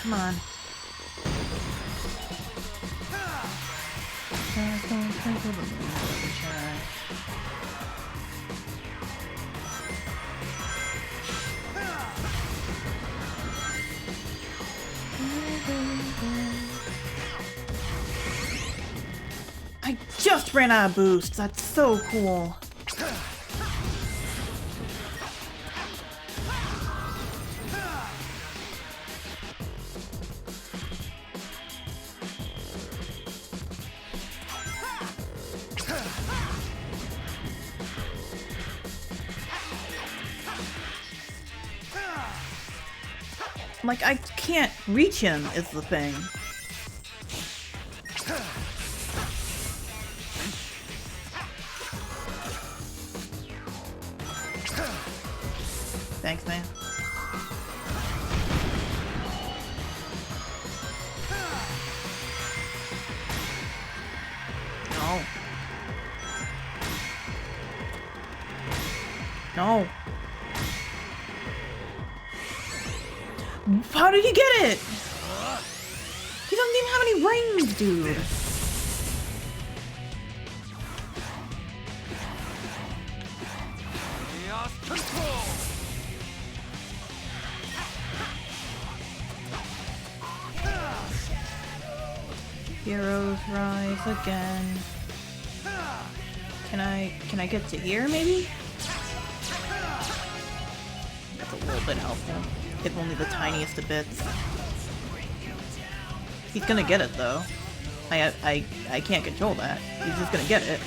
Speaker 1: Come on. I just ran out of boosts. That's so cool. Like, I can't reach him is the thing. Thanks, man. No. No. How did he get it? He doesn't even have any rings, dude. Heroes rise again. Can I get to here maybe? That's a little bit helpful. If only the tiniest of bits. He's gonna get it though. I can't control that. He's just gonna get it.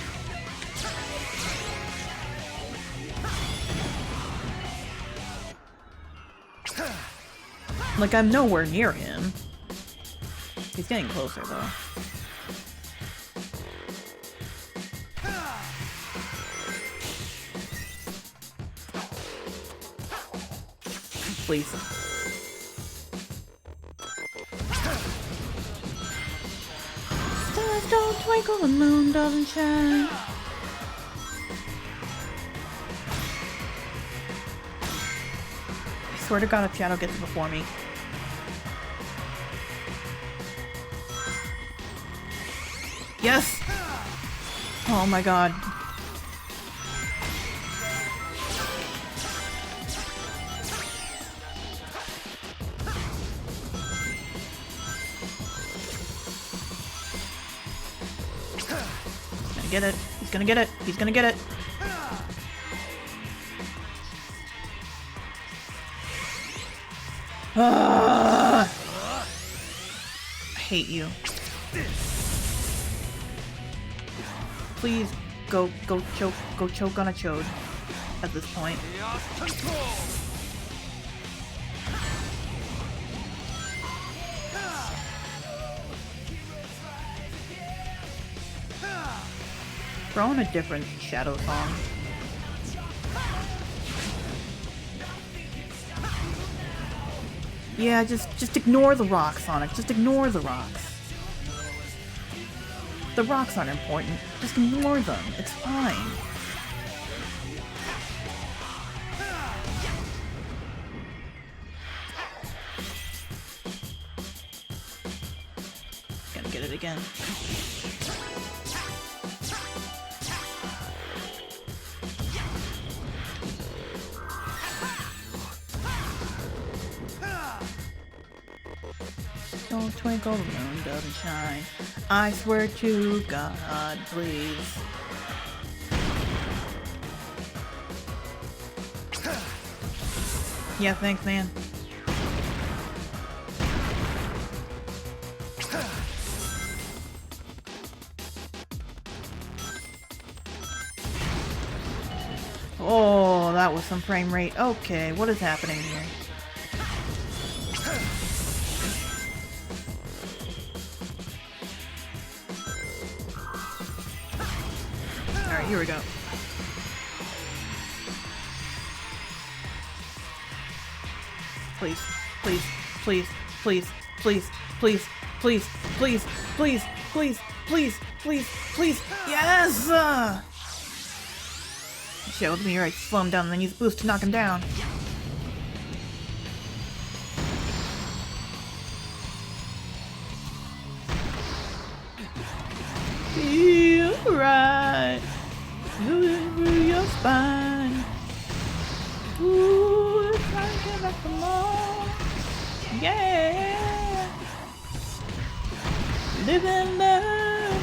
Speaker 1: Like, I'm nowhere near him. He's getting closer though. Please. Stars don't twinkle, the moon doesn't shine. I swear to God, if Shadow gets it before me. Yes! Oh my God. Get it. He's gonna get it. He's gonna get it. I hate you. Please go choke on a chode at this point. Throw in a different Shadow song. Yeah, just ignore the rocks, Sonic. Just ignore the rocks. The rocks aren't important. Just ignore them. It's fine. Gonna get it again. Don't twinkle, the moon doesn't shine. I swear to God, please. Yeah, thanks, man. Oh, that was some frame rate. Okay, what is happening here? Alright, here we go. Please, please, please, please, please, please, please, please, please, please, please, please, please, yes! Shit, with me right, slow him down and then use boost to knock him down. Feel right, moving through your spine. Ooh, it's time to get back for more. Yeah, live and learn.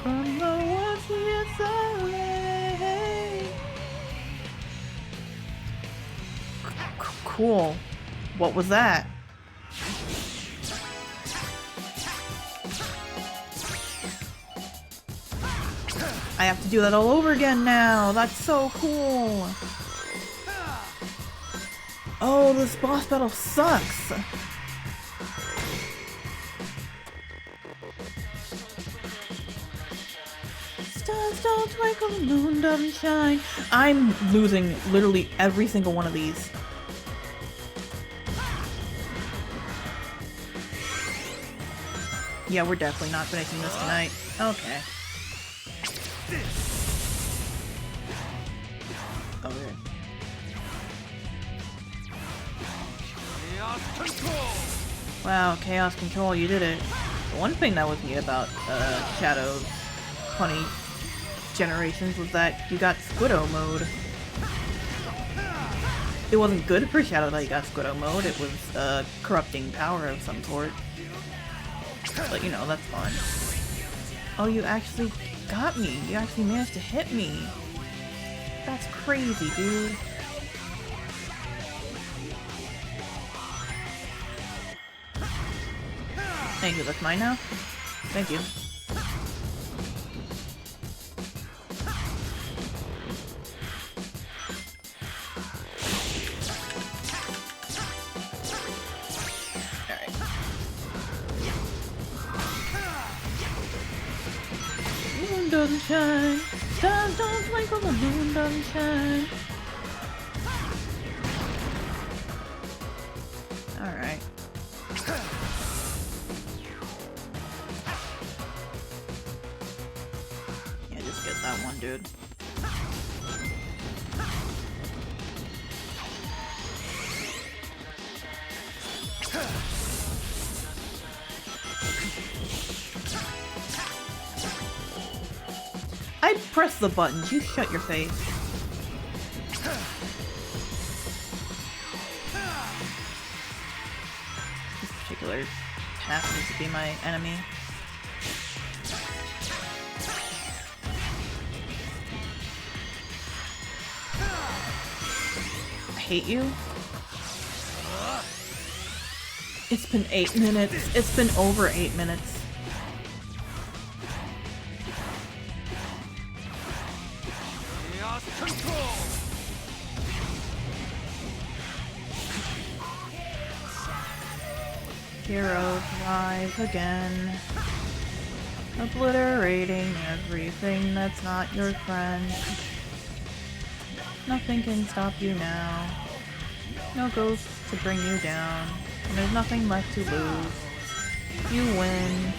Speaker 1: From the ones we isolate. Cool. What was that? I have to do that all over again now. That's so cool. Oh, this boss battle sucks. Stars don't twinkle, the moon doesn't shine. I'm losing literally every single one of these. Yeah, we're definitely not finishing this tonight. Okay. Okay. Wow, Chaos Control, you did it. The one thing that was neat about Shadow's funny generations was that you got Squiddo mode. It wasn't good for Shadow that you got Squiddo mode, it was corrupting power of some sort. But you know, that's fun. Oh, you actually got me. You actually managed to hit me. That's crazy, dude. Thank you, that's mine now? Thank you. Doesn't shine. Stars don't twinkle, the moon doesn't shine. Alright. Yeah, just get that one, dude. I press the buttons, you shut your face. This particular path needs to be my enemy. I hate you. It's been 8 minutes. It's been over 8 minutes. Heroes rise again, obliterating everything that's not your friend. Nothing can stop you now, no ghost to bring you down, and there's nothing left to lose. You win.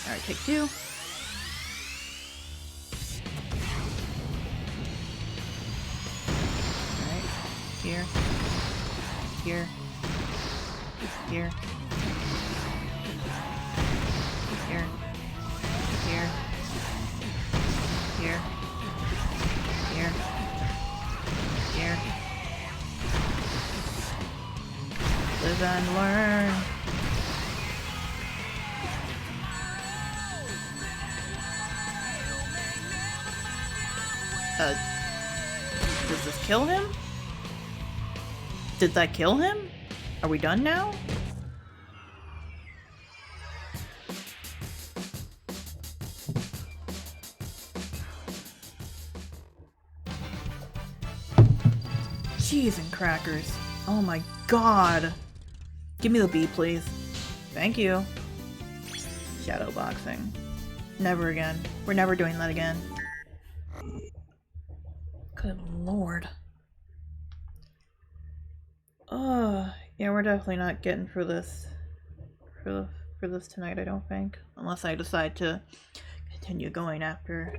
Speaker 1: Alright, take 2. Alright, here, here. Here. Here. Here. Here. Here. Here. Live and learn. Uh, does this kill him? Did that kill him? Are we done now? Cheese and crackers. Oh my god. Give me the B, please. Thank you. Shadow boxing. Never again. We're never doing that again. Good lord. Yeah, we're definitely not getting for this tonight, I don't think. Unless I decide to continue going after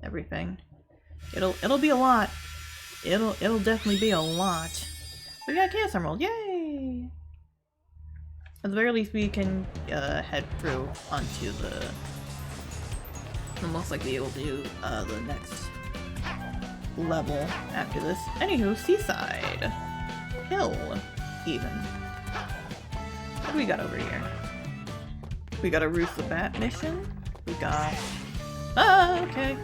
Speaker 1: everything. It'll be a lot. It'll definitely be a lot. We got a Chaos Emerald, yay! At the very least we can head through onto the... We'll most likely be able to do the next level after this. Anywho, Seaside. Hill, even. What do we got over here? We got a Roost the Bat mission. We got... Ah, okay.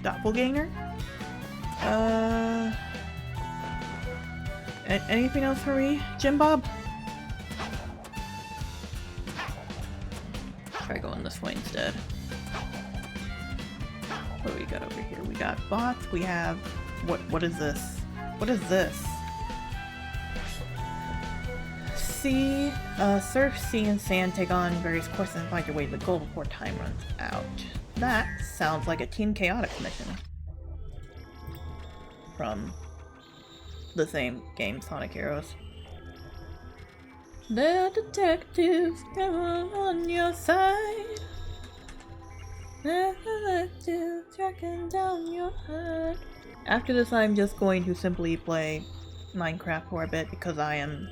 Speaker 1: Doppelganger? Anything else for me, Jim Bob? Try going this way instead. What do we got over here? We got bots, we have... What is this? What is this? Sea, surf, sea, and sand take on various courses and find your way to the goal before time runs out. That sounds like a Team Chaotix mission. From the same game, Sonic Heroes. The detectives never on your side. The detectives tracking down your heart. After this, I'm just going to simply play Minecraft for a bit because I'm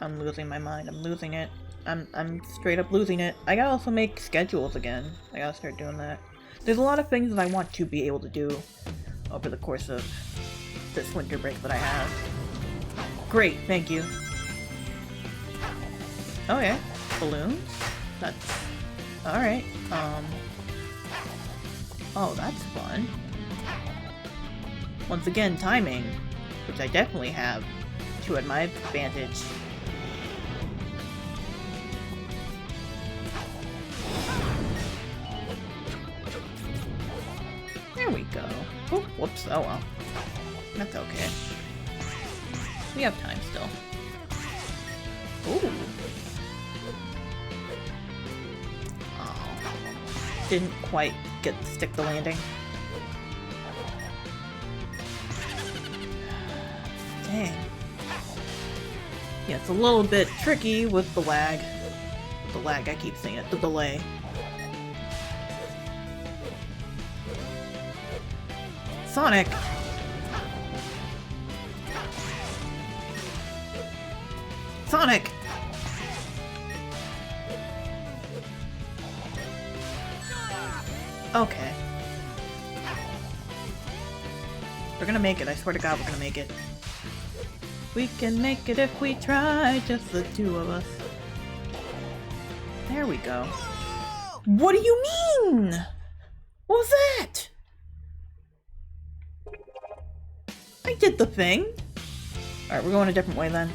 Speaker 1: losing my mind. I'm losing it. I'm straight up losing it. I gotta also make schedules again. I gotta start doing that. There's a lot of things that I want to be able to do over the course of this winter break that I have. Great, thank you. Okay, balloons? That's... alright, oh, that's fun. Once again, timing, which I definitely have to at my advantage. There we go. Oh, whoops, oh well. That's okay. We have time still. Ooh. Oh. Didn't quite stick the landing. Dang. Yeah, it's a little bit tricky with the lag. The lag, I keep saying it. The delay. Sonic! Sonic! Okay. We're gonna make it, I swear to God we're gonna make it. We can make it if we try, just the two of us. There we go. What do you mean? What was that? I did the thing. Alright, we're going a different way then.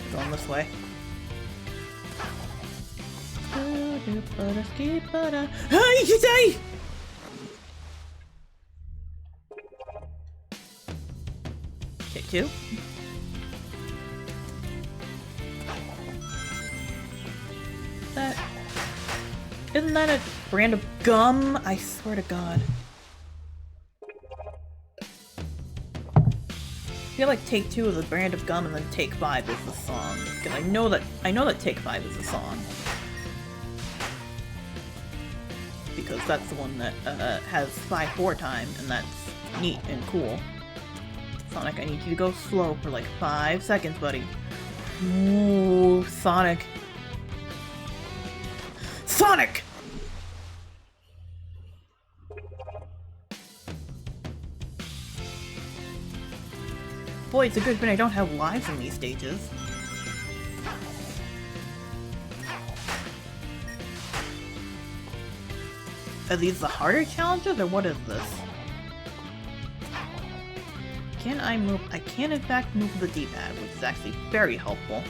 Speaker 1: We're going this way. Hey, you die! Take two. Isn't that a brand of gum? I swear to God. I feel like Take Two is a brand of gum and then Take Five is the song. Because I know that Take Five is the song. Because that's the one that has 5/4 time, and that's neat and cool. Sonic, I need you to go slow for like 5 seconds, buddy. Ooh, Sonic. Sonic! Boy, it's a good thing I don't have lives in these stages. Are these the harder challenges, or what is this? Can I move? I can in fact move the D-pad, which is actually very helpful.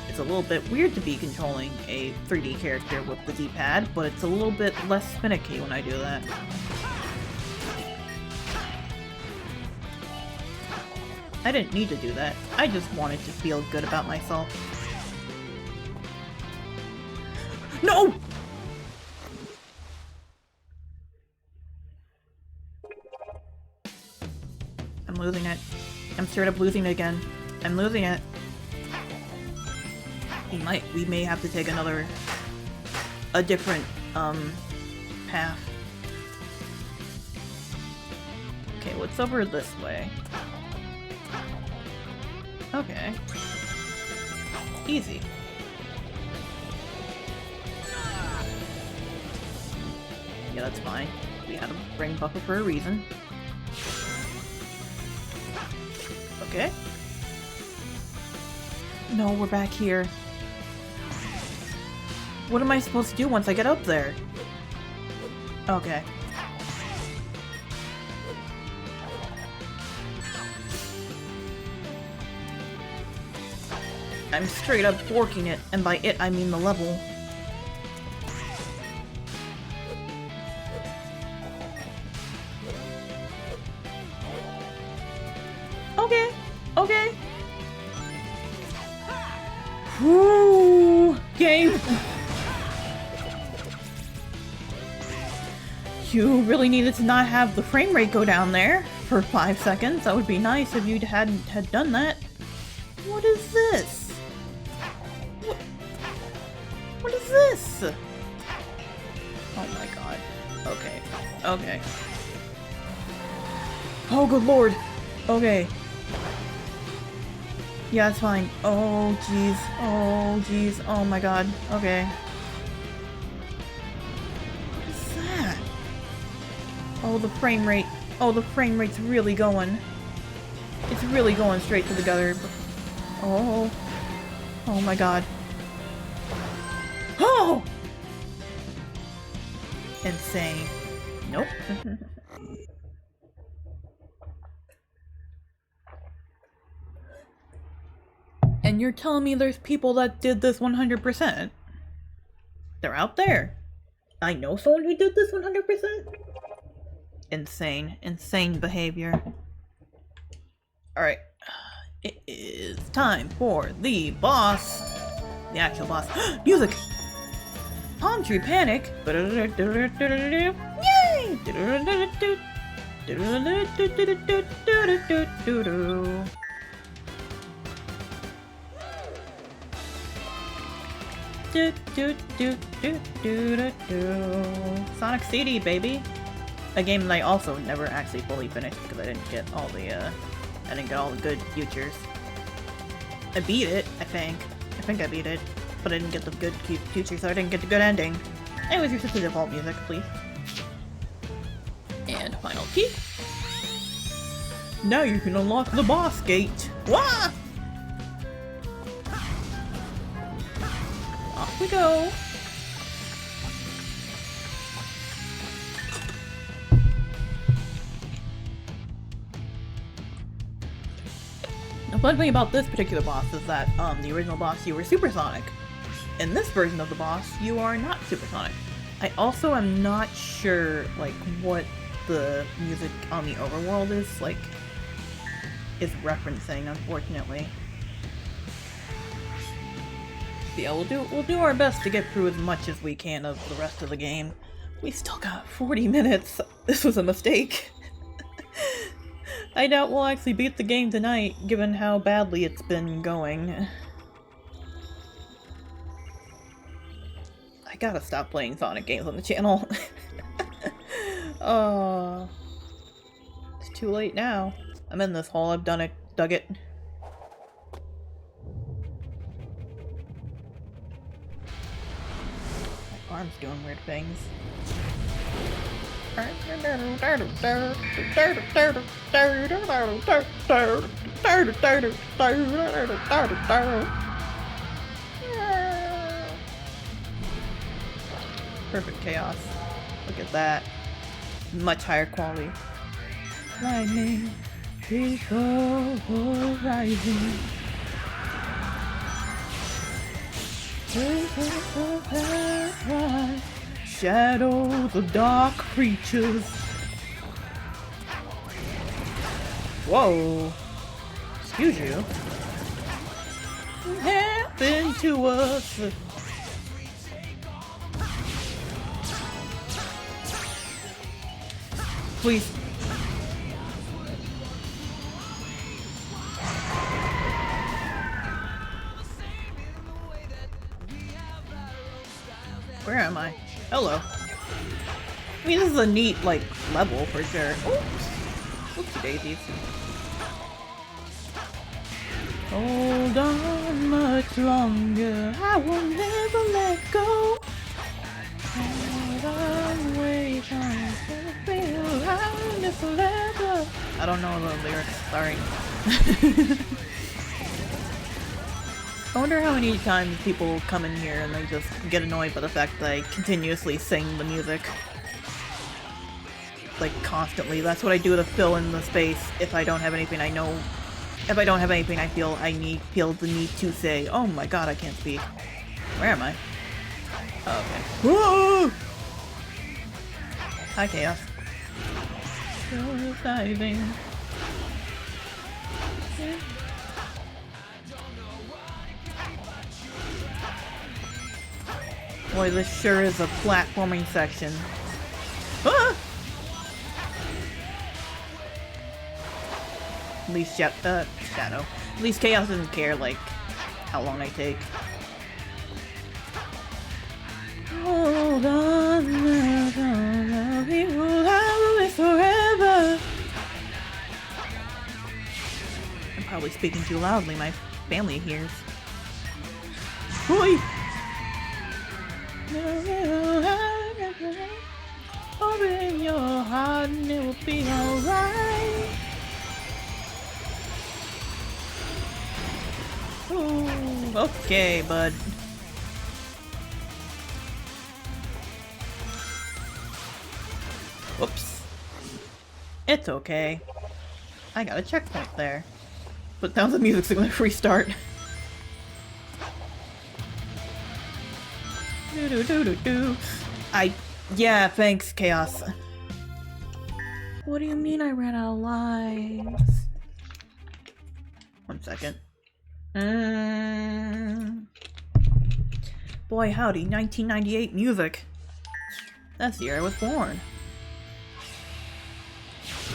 Speaker 1: It's a little bit weird to be controlling a 3D character with the D-pad, but it's a little bit less finicky when I do that. I didn't need to do that. I just wanted to feel good about myself. No! I'm losing it. I'm straight up losing it again. I'm losing it. We may have to take a different, path. Okay, what's over this way? Okay. Easy. Yeah, that's fine. We had a brain buffer for a reason. Okay. No, we're back here. What am I supposed to do once I get up there? Okay. I'm straight up forking it, and by it I mean the level. Okay, okay. Woo! Game! You really needed to not have the frame rate go down there for 5 seconds. That would be nice if you had done that. What is this? What is this? Oh my god. Okay. Okay. Oh good lord. Okay. Yeah, it's fine. Oh jeez. Oh jeez. Oh my god. Okay. What is that? Oh, the frame rate. Oh, the frame rate's really going. It's really going straight to the gutter. Oh. Oh my god. Oh! Insane. Nope. And you're telling me there's people that did this 100%? They're out there. I know someone who did this 100%? Insane. Insane behavior. Alright. It is time for the boss. The actual boss. Music! Palm Tree Panic! Yay! Sonic CD, baby! A game that I also never actually fully finished because I didn't get all the good futures. I beat it, I think. I think I beat it, but I didn't get the good future, so I didn't get the good ending. Anyways, here's just the default music, please. And final key. Now you can unlock the boss gate. Wah! Off we go. The fun thing about this particular boss is that, the original boss, you were supersonic. In this version of the boss, you are not supersonic. I also am not sure, like, what the music on the overworld is referencing, unfortunately. But yeah, we'll do our best to get through as much as we can of the rest of the game. We still got 40 minutes. This was a mistake. I doubt we'll actually beat the game tonight, given how badly it's been going. I gotta stop playing Sonic games on the channel. Oh, it's too late now. I'm in this hole, I've done it, dug it. My arm's doing weird things. Perfect chaos. Look at that. Much higher quality. Lightning before rising. Shadows of dark creatures. Whoa. Excuse you. What happened to us? Please. Where am I? Hello. I mean, this is a neat, like, level for sure. Oops. Oopsie daisies. Hold on much longer. I will never let go. I don't know the lyrics, sorry. I wonder how many times people come in here and they just get annoyed by the fact that I continuously sing the music. Like, constantly. That's what I do to fill in the space if I don't have anything I know. If I don't have anything I feel the need to say. Oh my god, I can't speak. Where am I? Oh, okay. Whoa! Hi, Chaos. Diving. Boy, this sure is a platforming section. Ah! At least Shadow. At least Chaos doesn't care, like, how long I take. Hold on, we will have it forever. I'm probably speaking too loudly, my family hears. Oi! Open your heart and it will be alright. Ooh, okay, bud. Whoops. It's okay. I got a checkpoint there. But now the music's gonna restart. Do. Yeah, thanks, Chaos. What do you mean I ran out of lives? 1 second. Boy howdy, 1998 music. That's the year I was born.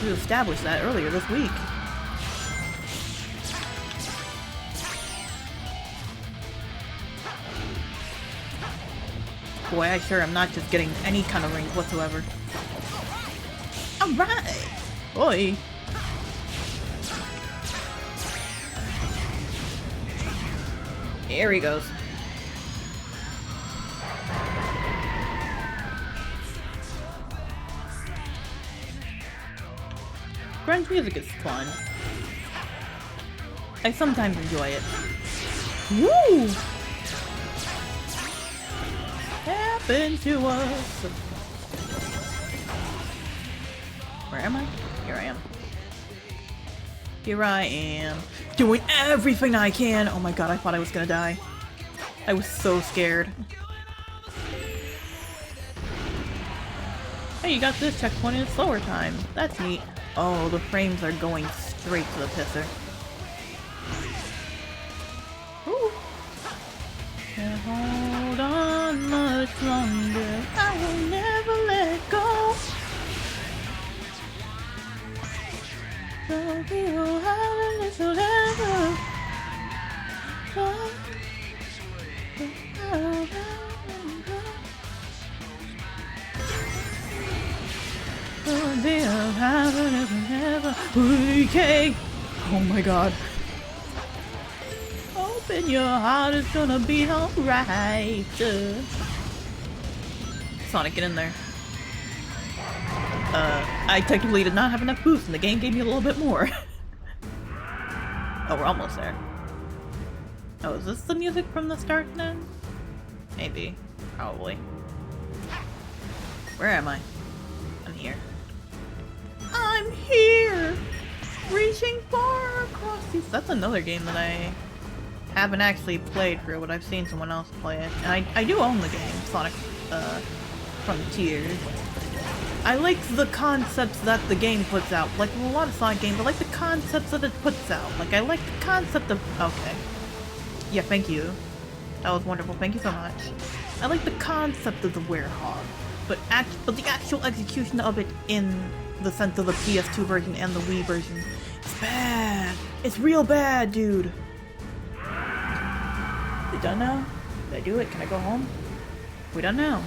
Speaker 1: We established that earlier this week. Boy, I sure am not just getting any kind of rings whatsoever. Alright! Oi! Here he goes. Grunge music is fun. I sometimes enjoy it. Woo! Happened to us. Where am I? Here I am. Here I am. Doing everything I can! Oh my god, I thought I was gonna die. I was so scared. Hey, you got this checkpoint in a slower time. That's neat. Oh, the frames are going straight to the pisser. Ooh. Can't hold on much longer. I will never let go. So we will have a little ever. Okay. Oh my god. Open your heart, it's gonna be alright. Sonic, get in there. I technically did not have enough boost and the game gave me a little bit more. Oh, we're almost there. Oh, is this the music from the start then? Maybe. Probably. Where am I? I'm here. I'm here! Reaching far across these. That's another game that I haven't actually played through, but I've seen someone else play it. And I do own the game, Sonic Frontiers. I like the concepts that the game puts out. Like a lot of Sonic games, I like the concepts that it puts out. Like I like the concept of... Okay. Yeah, thank you. That was wonderful. Thank you so much. I like the concept of the werehog, but the actual execution of it in the sense of the PS2 version and the Wii version is bad. It's real bad, dude. We done now? Did I do it? Can I go home? We done now.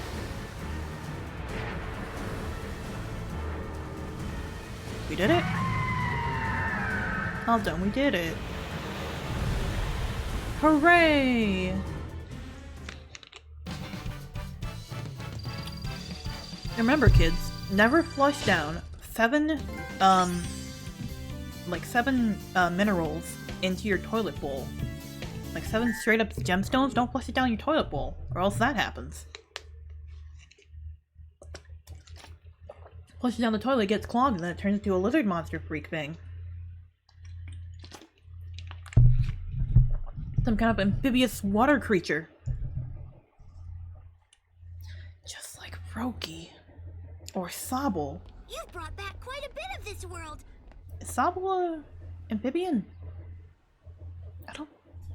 Speaker 1: We did it? All done, we did it. Hooray! Remember kids, never flush down seven minerals into your toilet bowl. Like 7 straight up gemstones, don't flush it down your toilet bowl, or else that happens. Flush it down the toilet, it gets clogged, and then it turns into a lizard monster freak thing. Some kind of amphibious water creature. Just like Roki. Or Sobble.
Speaker 3: You've brought back quite a bit of this world.
Speaker 1: Is Sobble a amphibian? I don't...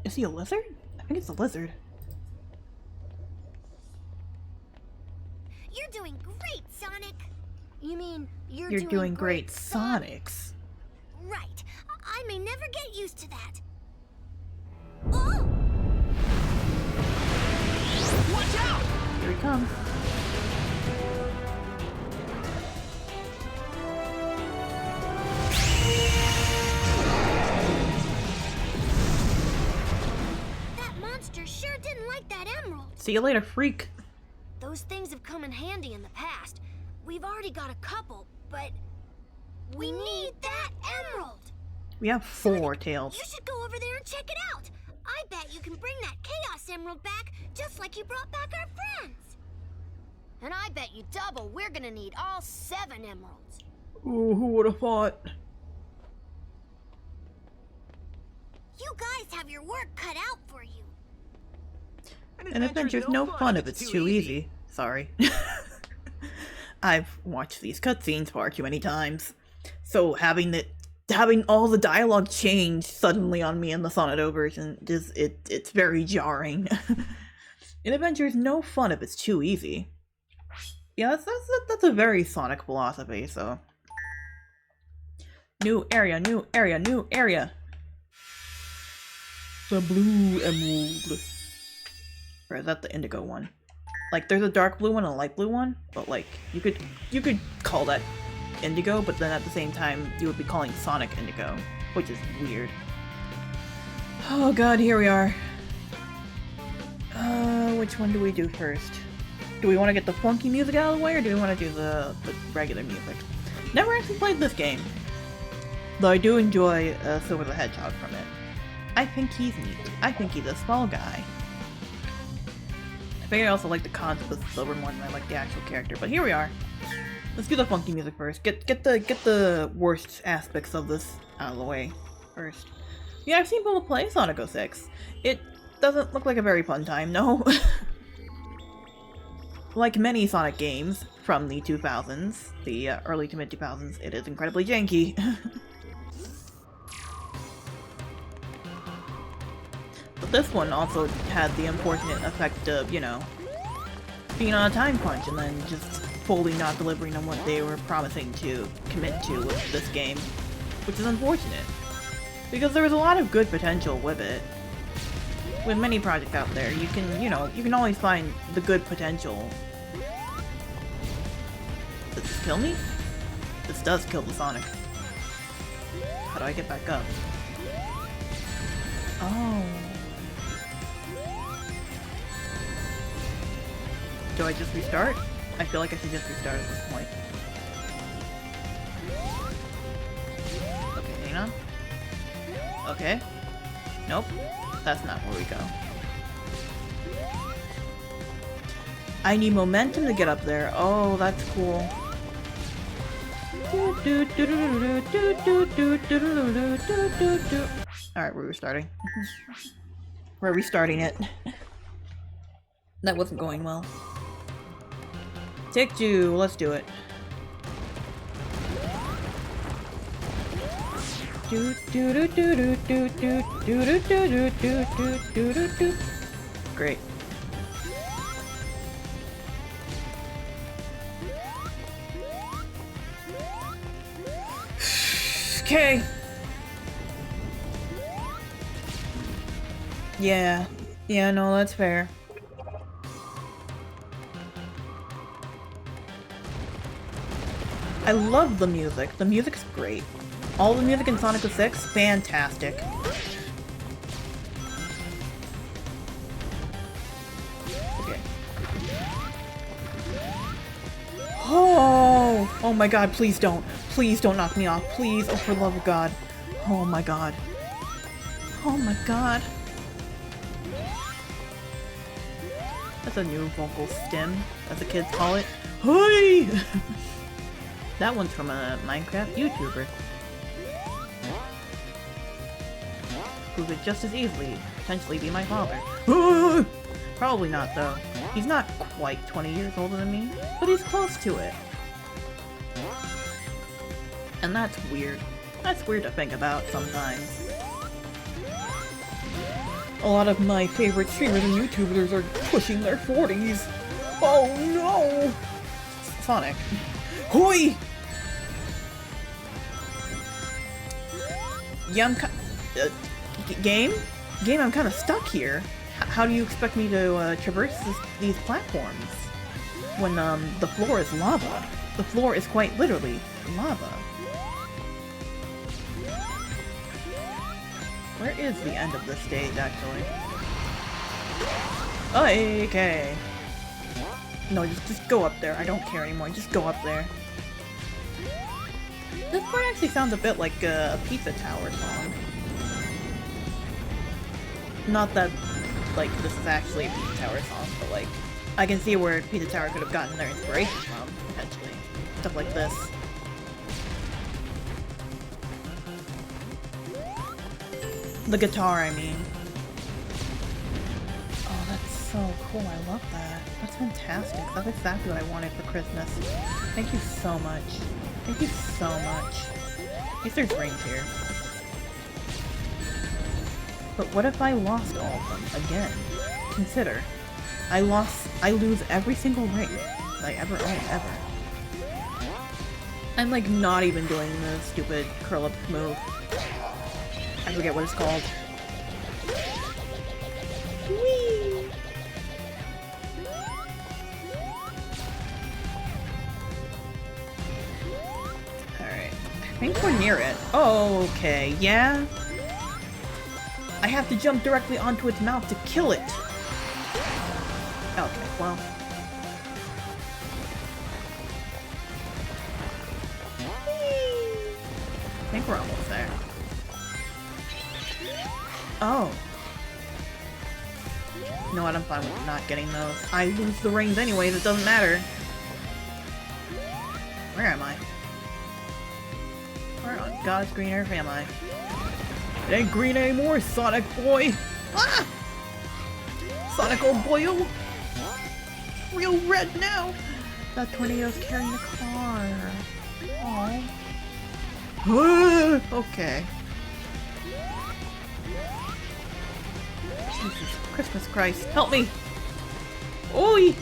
Speaker 1: Is he a lizard? I think it's a lizard.
Speaker 3: You're doing great, Sonic. You mean you're
Speaker 1: doing great, Sonics.
Speaker 3: Right. I may never get used to that. Oh!
Speaker 4: Watch out!
Speaker 1: Here he comes.
Speaker 3: That monster sure didn't like that emerald.
Speaker 1: See you later, freak.
Speaker 3: Those things have come in handy in the past. We've already got a couple, but we need that emerald.
Speaker 1: We have 4
Speaker 3: Sonic,
Speaker 1: tails.
Speaker 3: You should go over there and check it out. I bet you can bring that Chaos Emerald back just like you brought back our friends. And I bet you double we're gonna need all 7 emeralds.
Speaker 1: Ooh, who would have thought?
Speaker 3: You guys have your work cut out for you.
Speaker 1: An adventure's no fun if it's too easy. Sorry. I've watched these cutscenes far too many times. So having all the dialogue change suddenly on me in the Sonado version, it's very jarring. An adventure is no fun if it's too easy. Yeah, that's a very Sonic philosophy, so... New area, new area, new area! The blue emerald. Or is that the indigo one? Like, there's a dark blue one and a light blue one, but like, you could call that indigo, but then at the same time, you would be calling Sonic indigo, which is weird. Oh god, here we are. Which one do we do first? Do we want to get the funky music out of the way, or do we want to do the regular music? Never actually played this game, though I do enjoy Silver the Hedgehog from it. I think he's neat. I think he's a small guy. I think I also like the concept of Silver more than I like the actual character, but here we are. Let's do the funky music first. Get the worst aspects of this out of the way first. Yeah, I've seen people play Sonic 06. It doesn't look like a very fun time, no. Like many Sonic games from the 2000s, the early to mid 2000s, it is incredibly janky. But this one also had the unfortunate effect of, you know, being on a time crunch and then just fully not delivering on what they were promising to commit to with this game, which is unfortunate. Because there was a lot of good potential with it. With many projects out there, you can always find the good potential. Does this kill me? This does kill the Sonic. How do I get back up? Oh. Do I just restart? I feel like I should just restart at this point. stamina. Okay. Nope. That's not where we go. I need momentum to get up there. Oh, that's cool. Alright, we're restarting. We're restarting it. That wasn't going well. Take 2, let's do it. Great. Okay. Yeah. Yeah, no, that's fair. I love the music. The music's great. All the music in Sonic 06, fantastic. Okay. Oh! Oh my god, please don't. Please don't knock me off. Please, oh for the love of God. Oh my god. Oh my god. That's a new vocal stem, as the kids call it. Hey! That one's from a Minecraft YouTuber. Who could just as easily potentially be my father. Probably not, though. He's not quite 20 years older than me, but he's close to it. And that's weird. That's weird to think about sometimes. A lot of my favorite streamers and YouTubers are pushing their 40s. Oh no! Sonic. Hoi! Yeah, Game? Game, I'm kind of stuck here. How do you expect me to traverse these platforms when the floor is lava? The floor is quite literally lava. Where is the end of this stage, actually? Okay. No, just go up there. I don't care anymore. Just go up there. This part actually sounds a bit like a Pizza Tower song. Not that, like, this is actually a Pizza Tower song, but, like, I can see where Pizza Tower could have gotten their inspiration from, potentially. Stuff like this. The guitar, I mean. Oh, that's so cool. I love that. That's fantastic. That's exactly what I wanted for Christmas. Thank you so much. Thank you so much. At least there's rings here. But what if I lost all of them again? Consider, I lose every single ring that I ever own, ever. I'm like not even doing the stupid curl up move. I forget what it's called. Whee! Alright. I think we're near it. Oh, okay. Yeah? I have to jump directly onto its mouth to kill it. Okay, well. I think we're almost there. Oh. You know what, I'm fine with not getting those. I lose the rings anyways, it doesn't matter. Where am I? Where on God's green earth am I? It ain't green anymore, Sonic boy! Ah! Sonic old boyo! Real red now! That tornado's carrying a car. Aww. Okay. Jesus Christmas Christ, help me! Oi!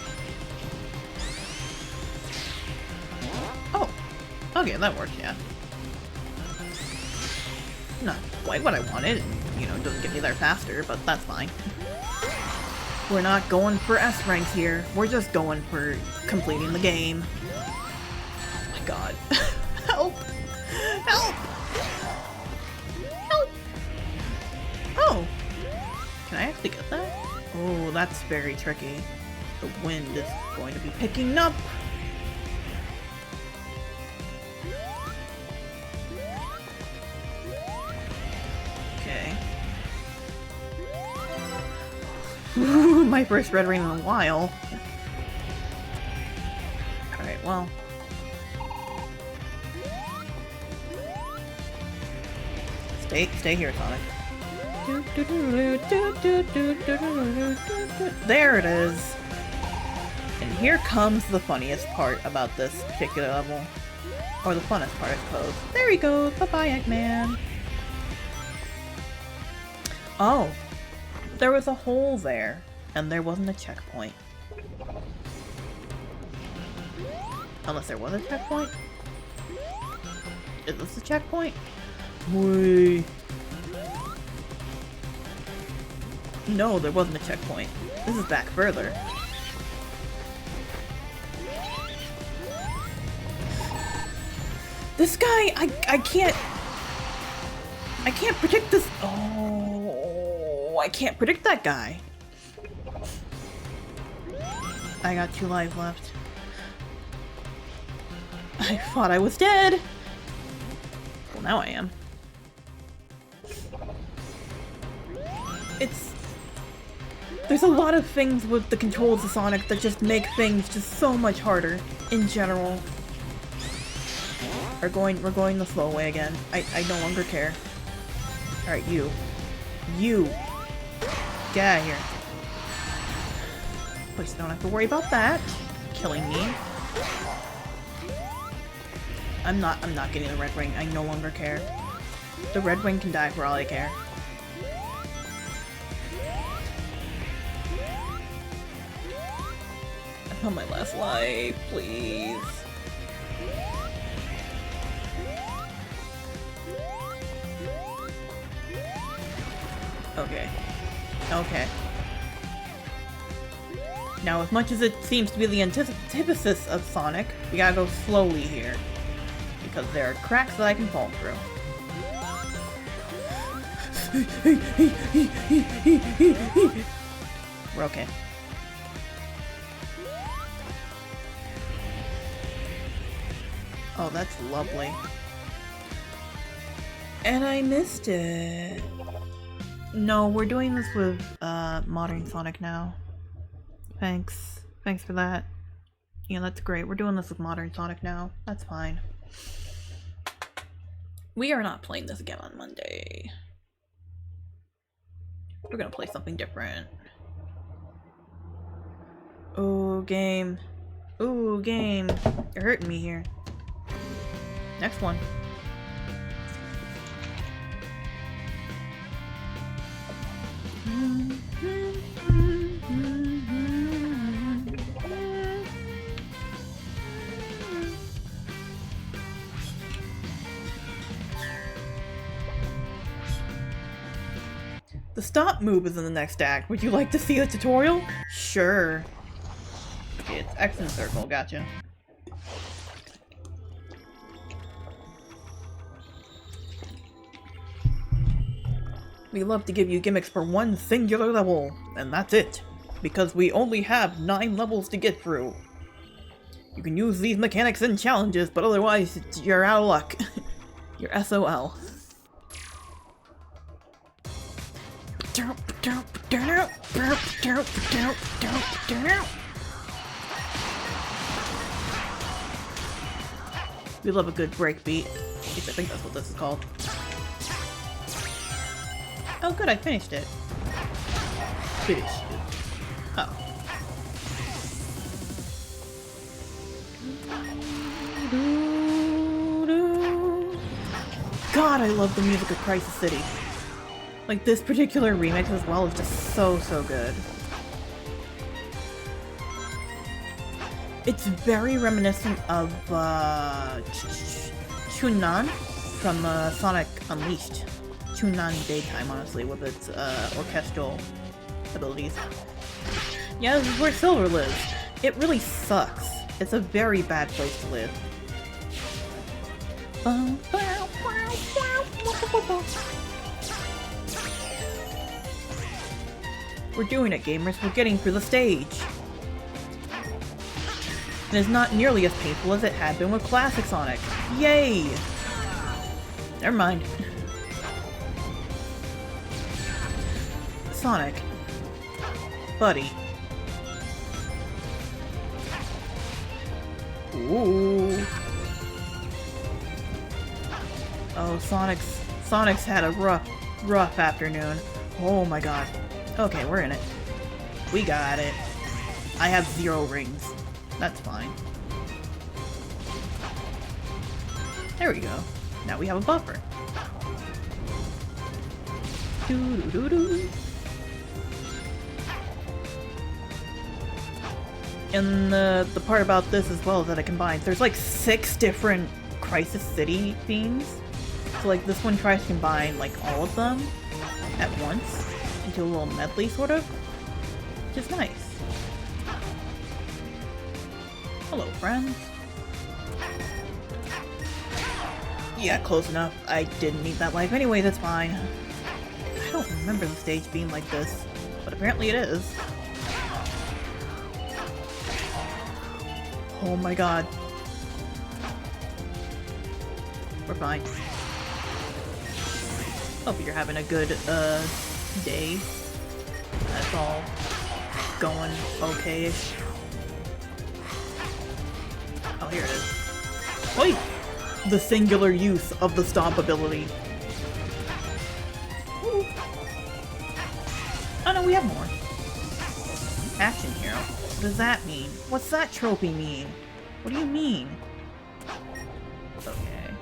Speaker 1: Oh. Okay, that worked, yeah. Not quite what I wanted, you know, it doesn't get me there faster, but that's fine. We're not going for S ranks here, we're just going for completing the game. Oh my god. Help! Help! Help! Oh! Can I actually get that? Oh, that's very tricky. The wind is going to be picking up! My first red ring in a while. Alright, well. Stay here, Sonic. There it is! And here comes the funniest part about this particular level. Or the funnest part, I suppose. There he goes! Bye-bye, Eggman! Oh! There was a hole there, and there wasn't a checkpoint. Unless there was a checkpoint? Is this a checkpoint? Whee! No, there wasn't a checkpoint. This is back further. This guy, I can't predict this. Oh, I can't predict that guy. I got 2 lives left. I thought I was dead. Well, now I am. There's a lot of things with the controls of Sonic that just make things just so much harder in general. We're going the slow way again. I no longer care. Alright, you. You! Get out of here. Please don't have to worry about that. Killing me. I'm not getting the red ring. I no longer care. The red ring can die for all I care. I'm on my last life, please. Okay. Okay. Now, as much as it seems to be the antithesis of Sonic, we gotta go slowly here. Because there are cracks that I can fall through. We're okay. Oh, that's lovely. And I missed it. No, we're doing this with modern Sonic now. Thanks. Thanks for that. Yeah, that's great. We're doing this with modern Sonic now. That's fine. We are not playing this again on Monday. We're gonna play something different. Ooh, game. Ooh, game. You're hurting me here. Next one. The stop move is in the next act. Would you like to see the tutorial? Sure. It's X and circle, gotcha. We love to give you gimmicks for one singular level, and that's it, because we only have 9 levels to get through. You can use these mechanics in challenges, but otherwise, you're out of luck. You're SOL. We love a good breakbeat. At least I think that's what this is called. Oh good, I finished it. Finished it. Oh. God, I love the music of Crisis City. Like, this particular remix as well is just so good. It's very reminiscent of, Chunan from, Sonic Unleashed. Chunan Daytime, honestly, with its, orchestral abilities. Yeah, this is where Silver lives. It really sucks. It's a very bad place to live. We're doing it, gamers. We're getting through the stage. And it's not nearly as painful as it had been with classic Sonic. Yay! Never mind. buddy. Ooh. Oh, Sonic's had a rough afternoon. Oh my god. Okay, we're in it. We got it. I have 0 rings. That's fine. There we go. Now we have a buffer. Doo-doo-doo-doo. And the part about this as well is that it combines. There's like 6 different Crisis City themes. So like this one tries to combine like all of them at once into a little medley sort of. Which is nice. Hello, friends. Yeah, close enough. I didn't need that life anyway, that's fine. I don't remember the stage being like this, but apparently it is. Oh my god. We're fine. Hope you're having a good, day. That's all going okay-ish. Oh, here it is. Wait! The singular use of the stomp ability. Ooh. Oh no, we have more. Action hero. What does that mean? What's that trophy mean? What do you mean? Okay.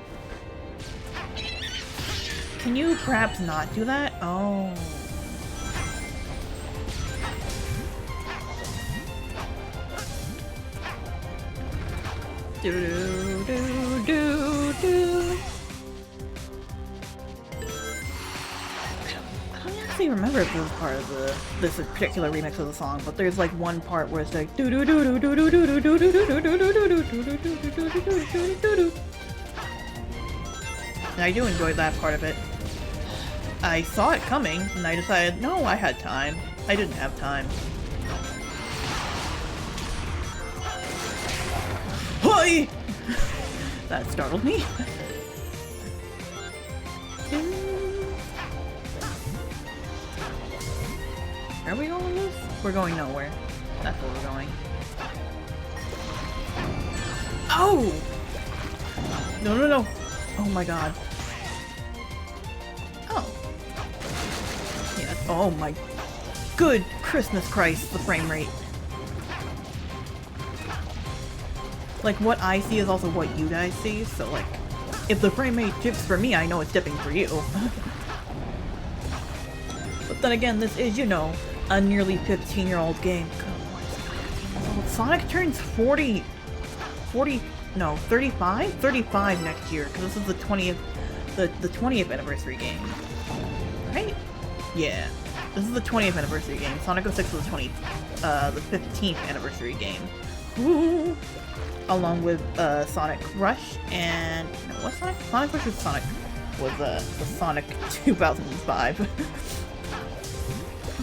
Speaker 1: Can you perhaps not do that? Oh. Do do do do do. I don't actually remember if this is part of this particular remix of the song, but there's like one part where it's like do do do do do do do do do do do do do do do do do do do. And I do enjoy that part of it. I saw it coming, and I decided, no, I had time. I didn't have time. Hi! That startled me. Where are we going with this? We're going nowhere. That's where we're going. Oh! No, no, no. Oh my god. Oh. Yeah. Oh my. Good Christmas Christ, the frame rate. Like, what I see is also what you guys see, so like, if the frame rate dips for me, I know it's dipping for you. But then again, this is, you know, a nearly 15-year-old game. God, Sonic turns 35 next year, because this is the 20th, the 20th anniversary game. Right? Yeah. This is the 20th anniversary game. Sonic 06 was the 15th anniversary game. Woo! Along with Sonic Rush and no, what Sonic? Sonic Rush was the Sonic 2005.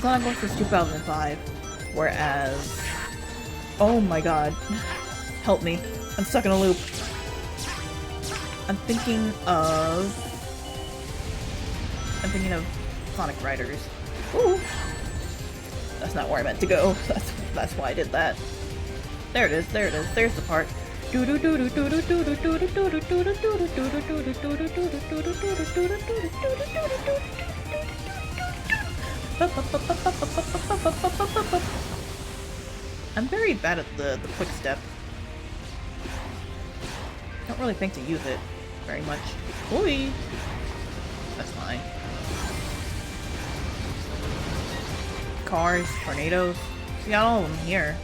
Speaker 1: Sonic Rush was 2005, whereas oh my god, help me! I'm stuck in a loop. I'm thinking of Sonic Riders. Ooh, that's not where I meant to go. That's why I did that. There it is, there it is, there's the part. I'm very bad at the quick step. Don't really think to use it very much. Oi! That's fine. Cars, tornadoes. We got all of them here.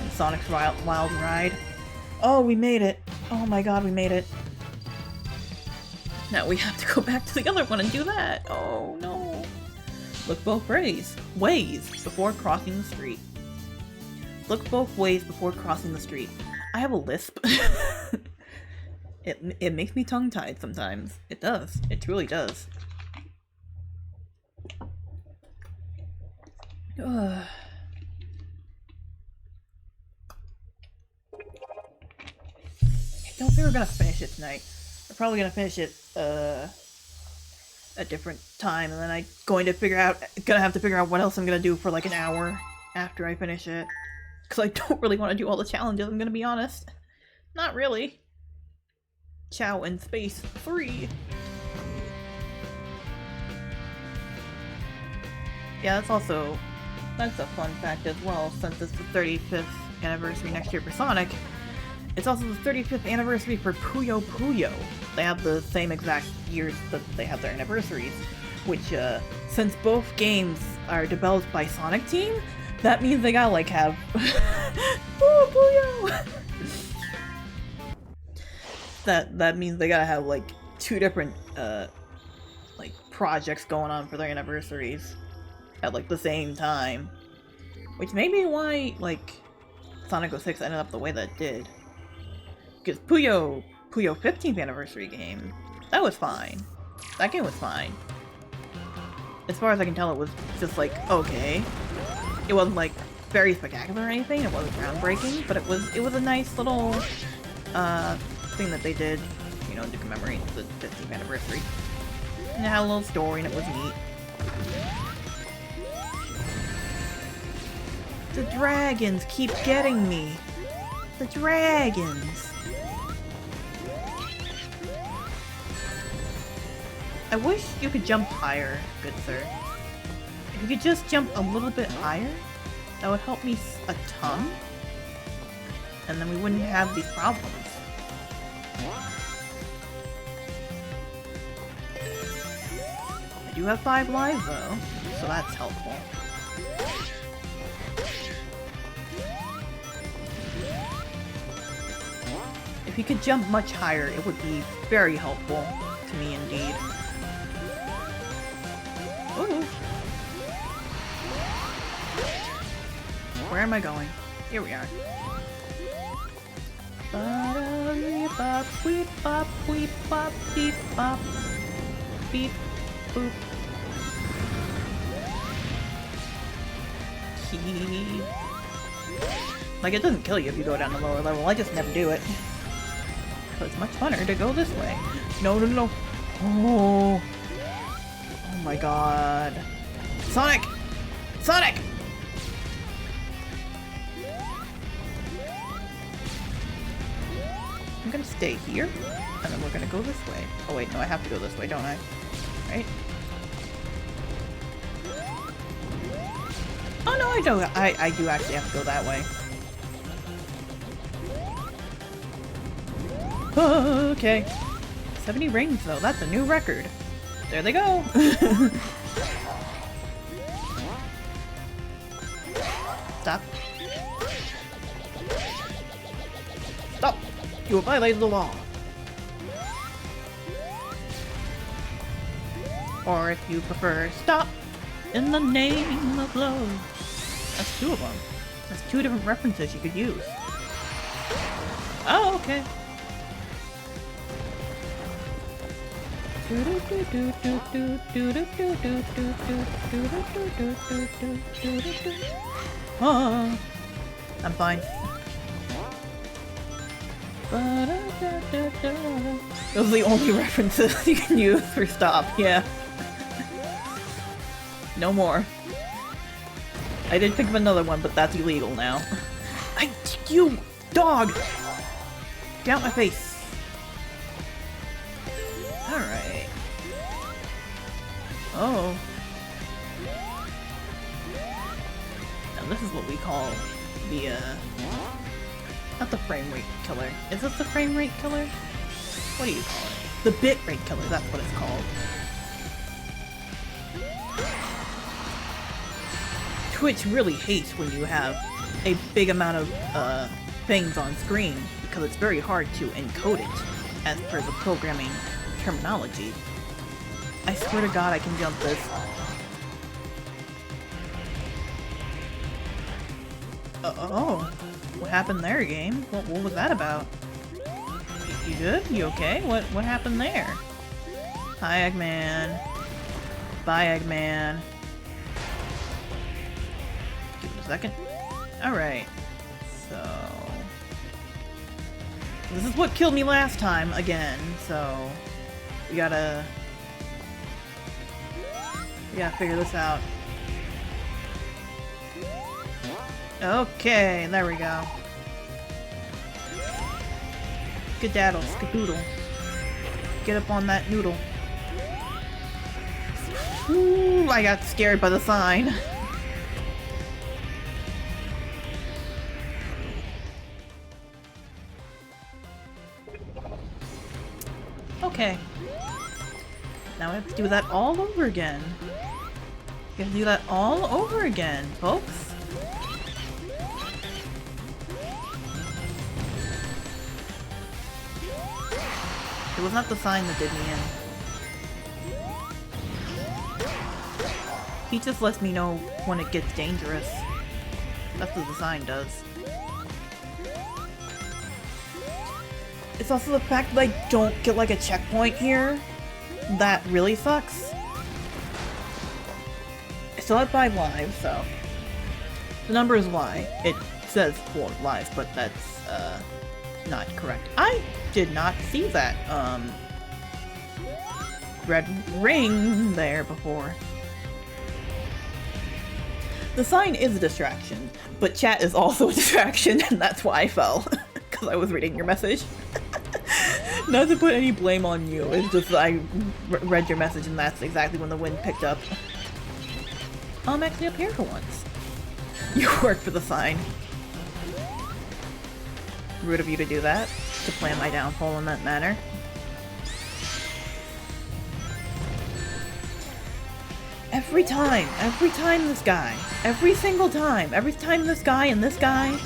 Speaker 1: And Sonic's Wild Ride. Oh, we made it! Oh my god, we made it. Now we have to go back to the other one and do that! Oh no! Look both ways before crossing the street. Look both ways before crossing the street. I have a lisp. It makes me tongue-tied sometimes. It does. It truly does. Ugh. I don't think we're gonna finish it tonight. We're probably gonna finish it, a different time, and then I'm gonna have to figure out what else I'm gonna do for like an hour after I finish it. Because I don't really want to do all the challenges, I'm gonna be honest. Not really. Chow in Space 3. Yeah, that's a fun fact as well, since it's the 35th anniversary next year for Sonic. It's also the 35th anniversary for Puyo Puyo. They have the same exact years that they have their anniversaries, which, since both games are developed by Sonic Team, that means they gotta, like, have... Puyo! That means they gotta have, like, two different, like, projects going on for their anniversaries at, like, the same time. Which may be why, like, Sonic 06 ended up the way that it did. Because Puyo 15th anniversary game, that was fine. That game was fine. As far as I can tell, it was just like, okay. It wasn't like very spectacular or anything, it wasn't groundbreaking, but it was a nice little thing that they did, you know, to commemorate the 15th anniversary. And it had a little story and it was neat. The dragons keep getting me. The dragons. I wish you could jump higher, good sir. If you could just jump a little bit higher, that would help me a ton. And then we wouldn't have these problems. I do have 5 lives though, so that's helpful. If you could jump much higher, it would be very helpful to me indeed. Ooh. Where am I going? Here we are. Ba-da-dee-bop, weep bop, weep bop, beep bop, beep boop. Key. Like, it doesn't kill you if you go down the lower level, I just never do it. So it's much funner to go this way. No, no, no. Oh. Oh my god. Sonic! Sonic! I'm gonna stay here, and then we're gonna go this way. Oh wait, no, I have to go this way, don't I? Right? Oh no, I don't. I do actually have to go that way. Okay. 70 rings though, that's a new record. There they go! Stop. Stop! You have violated the law. Or if you prefer, stop! In the name of love. That's 2 of them. That's 2 different references you could use. Oh, okay. Oh, I'm fine. Those are the only references you can use for stop, yeah. No more. I did think of another one, but that's illegal now. You dog! Get out my face. Alright. Oh. Now this is what we call the, not the frame rate killer. Is this the frame rate killer? What do you call it? The bit rate killer, that's what it's called. Twitch really hates when you have a big amount of, things on screen, because it's very hard to encode it, as per the programming terminology. I swear to god I can jump this. Oh. What happened there, game? What was that about? You good? You okay? What happened there? Hi, Eggman. Bye, Eggman. Give it a second. Alright. So... this is what killed me last time, again, so... we gotta... We gotta figure this out. Okay, there we go. Skedaddle, skadoodle. Get up on that noodle. Ooh, I got scared by the sign. Okay. Now we have to do that all over again. We have to do that all over again, folks. It was not the sign that did me in. He just lets me know when it gets dangerous. That's what the sign does. It's also the fact that I don't get like a checkpoint here. That really sucks. I still have 5 lives, so the number is Y. It says 4 lives, but that's not correct. I did not see that red ring there before. The sign is a distraction, but chat is also a distraction, and that's why I fell. Because I was reading your message. Not to put any blame on you, it's just that I read your message and that's exactly when the wind picked up. I'm actually up here for once. You work for the sign. Rude of you to do that, to plan my downfall in that manner. Every time this guy, every single time this guy and this guy,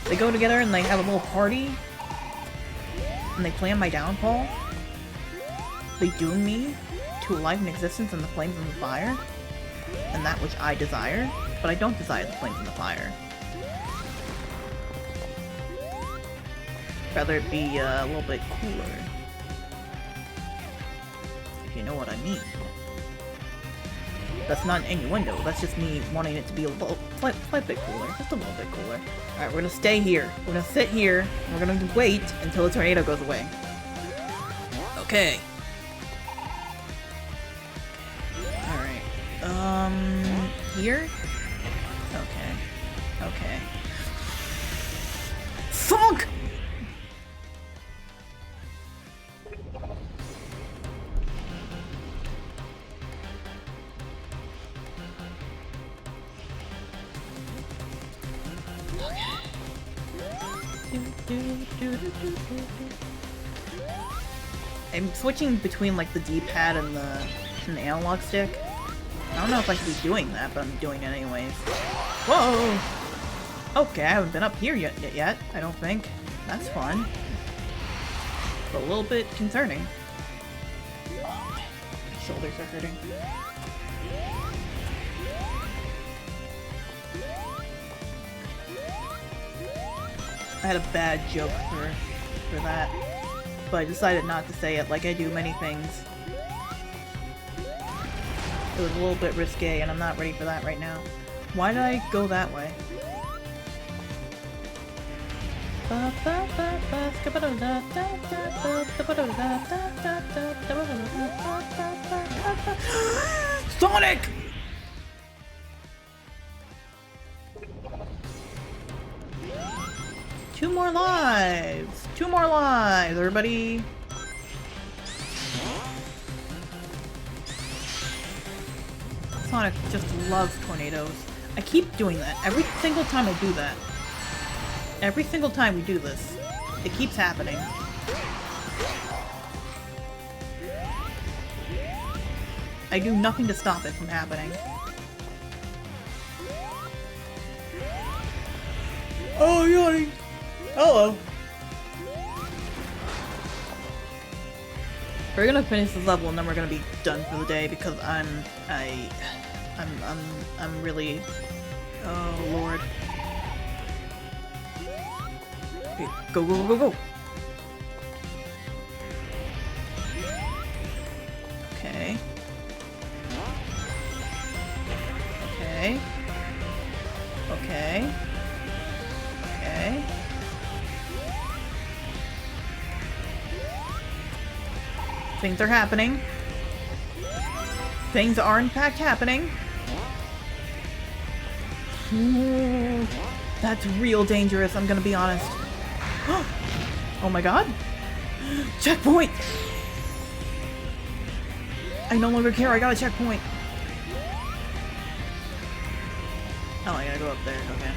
Speaker 1: they go together and they have a little party, and they plan my downfall, they doom me to a life and existence in the flames and the fire, and that which I desire, but I don't desire the flames and the fire. Rather it be a little bit cooler, if you know what I mean. That's not an innuendo, that's just me wanting it to be a little, slight bit cooler, just a little bit cooler. Alright, we're gonna stay here. We're gonna sit here, and we're gonna wait until the tornado goes away. Okay. Alright. Here? Okay. Okay. Funk! I'm switching between like the D-pad and the analog stick. I don't know if I should be doing that, but I'm doing it anyways. Whoa! Okay, I haven't been up here yet, I don't think. That's fun. But a little bit concerning. My shoulders are hurting. I had a bad joke for that, but I decided not to say it like I do many things. It was a little bit risque, and I'm not ready for that right now. Why did I go that way? Sonic! Two more lives! 2 more lives, everybody! Sonic just loves tornadoes. I keep doing that. Every single time I do that. Every single time we do this. It keeps happening. I do nothing to stop it from happening. Oh, yawning! Hello! We're gonna finish this level and then we're gonna be done for the day because I'm really... Oh, Lord. Okay, go, go, go, go! Okay. Okay. Okay. Okay. Things are happening. Things are in fact happening. Ooh, that's real dangerous, I'm gonna be honest. Oh my god. Checkpoint! I no longer care, I got a checkpoint. Oh, I gotta go up there, okay.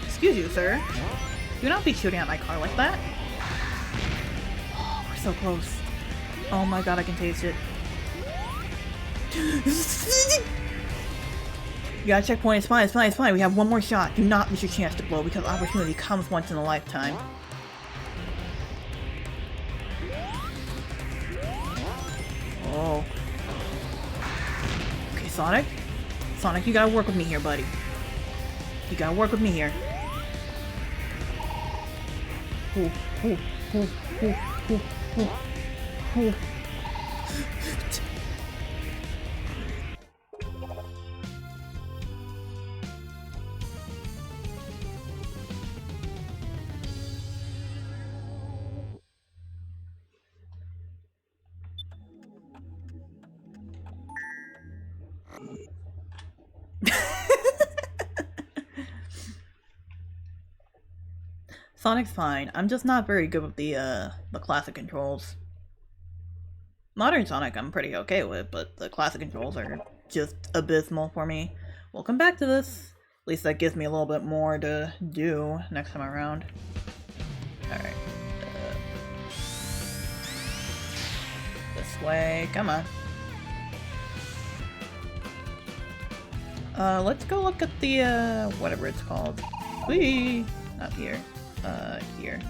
Speaker 1: Excuse you, sir. Do not be shooting at my car like that. Oh, we're so close. Oh my god, I can taste it. You got a checkpoint, it's fine, it's fine, it's fine. We have one more shot. Do not miss your chance to blow because opportunity comes once in a lifetime. Oh. Okay, Sonic. Sonic, you gotta work with me here, buddy. You gotta work with me here. Ooh, ooh, ooh, ooh, ooh, ooh, ooh. Sonic's fine. I'm just not very good with the classic controls. Modern Sonic I'm pretty okay with, but the classic controls are just abysmal for me. Welcome back to this. At least that gives me a little bit more to do next time around. Alright. This way. Come on. Let's go look at the, whatever it's called. Whee! Not here. Here.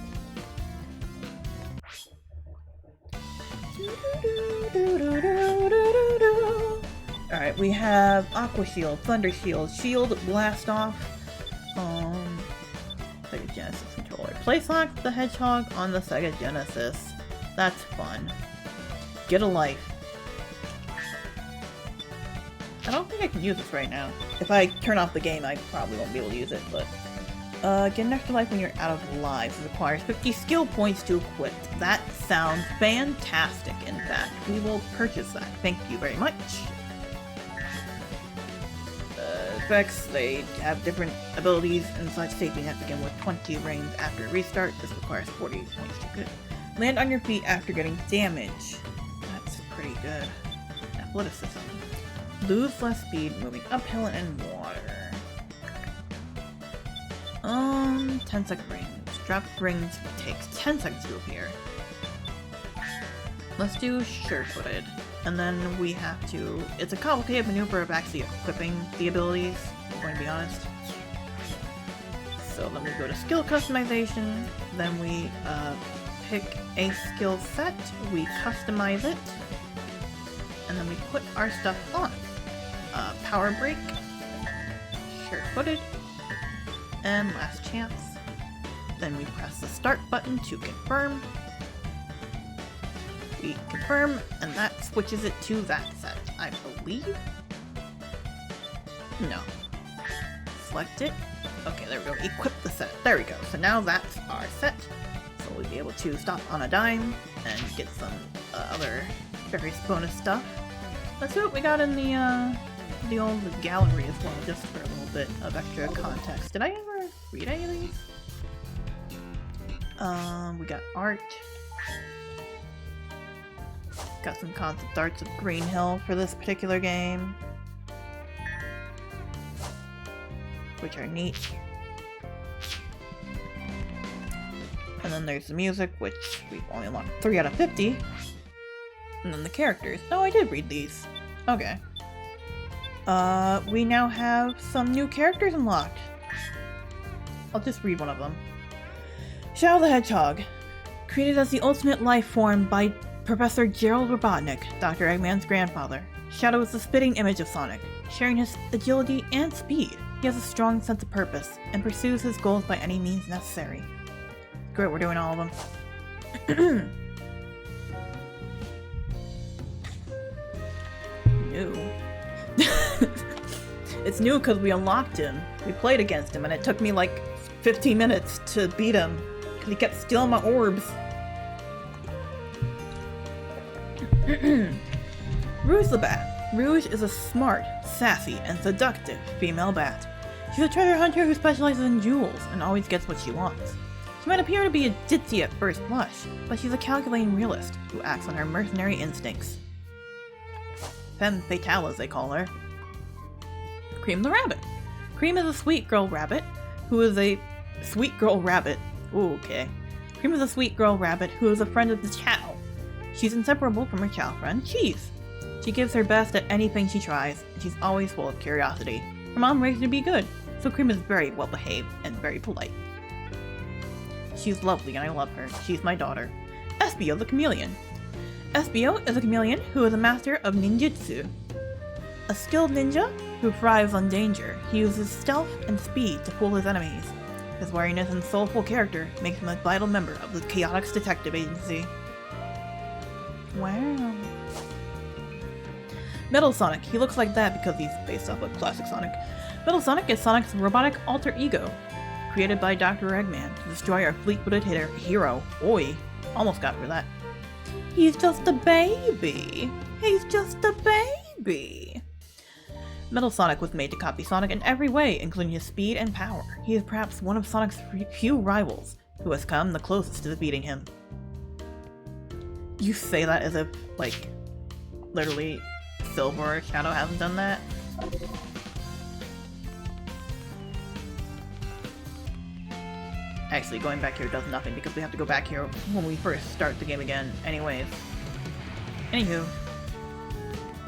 Speaker 1: Alright, we have Aqua Shield, Thunder Shield, Shield, Blast Off, Sega Genesis controller. Place Sonic the Hedgehog on the Sega Genesis. That's fun. Get a life. I don't think I can use this right now. If I turn off the game, I probably won't be able to use it, but... get an extra life when you're out of lives. It requires 50 skill points to equip. That sounds fantastic, in fact. We will purchase that. Thank you very much. Effects, they have different abilities and such. Safety net begin with 20 rings after restart. This requires 40 points to good. Land on your feet after getting damage. That's pretty good. Athleticism. Lose less speed moving uphill and water. 10-second rings. Drop rings takes 10 seconds to appear. Let's do sure-footed. And then we have to... It's a complicated maneuver of actually equipping the abilities, I'm going to be honest. So then we go to skill customization. Then we pick a skill set. We customize it. And then we put our stuff on. Power break. Sure-footed. And last chance. Then we press the start button to confirm. We confirm, and that switches it to that set, I believe? No. Select it. Okay, there we go. Equip the set. There we go. So now that's our set. So we'll be able to stop on a dime and get some other various bonus stuff. Let's see what we got in the old gallery as well, just for a little bit of extra context. Did I ever read any of these? We got art. Got some concept arts of Green Hill for this particular game, which are neat. And then there's the music, which we've only unlocked 3 out of 50. And then the characters. Oh, I did read these. Okay. We now have some new characters unlocked. I'll just read one of them. Shadow the Hedgehog. Created as the ultimate life form by Professor Gerald Robotnik, Dr. Eggman's grandfather. Shadow is the spitting image of Sonic, sharing his agility and speed. He has a strong sense of purpose, and pursues his goals by any means necessary. Great, we're doing all of them. New. It's new because we unlocked him. We played against him, and it took me like 15 minutes to beat him, because he kept stealing my orbs. Rouge the Bat. Rouge is a smart, sassy, and seductive female bat. She's a treasure hunter who specializes in jewels and always gets what she wants. She might appear to be a ditzy at first blush, but she's a calculating realist who acts on her mercenary instincts. Femme fatale, as they call her. Cream the Rabbit. Cream is a sweet girl rabbit who is a sweet girl rabbit. Ooh, okay. Cream is a sweet girl rabbit who is a friend of the chow. She's inseparable from her chow friend, Cheese. She gives her best at anything she tries, and she's always full of curiosity. Her mom raised her to be good, so Cream is very well behaved and very polite. She's lovely and I love her. She's my daughter. Espio the Chameleon. Espio is a chameleon who is a master of ninjutsu. A skilled ninja who thrives on danger. He uses stealth and speed to fool his enemies. His wariness and soulful character makes him a vital member of the Chaotix Detective Agency. Wow. Metal Sonic. He looks like that because he's based off of classic Sonic. Metal Sonic is Sonic's robotic alter ego, created by Dr. Eggman to destroy our fleet-footed hero. Oi, almost got for that. He's just a baby. He's just a baby. Metal Sonic was made to copy Sonic in every way, including his speed and power. He is perhaps one of Sonic's few rivals who has come the closest to defeating him. You say that as if, like, literally Silver or Shadow hasn't done that? Actually, going back here does nothing because we have to go back here when we first start the game again anyways. Anywho,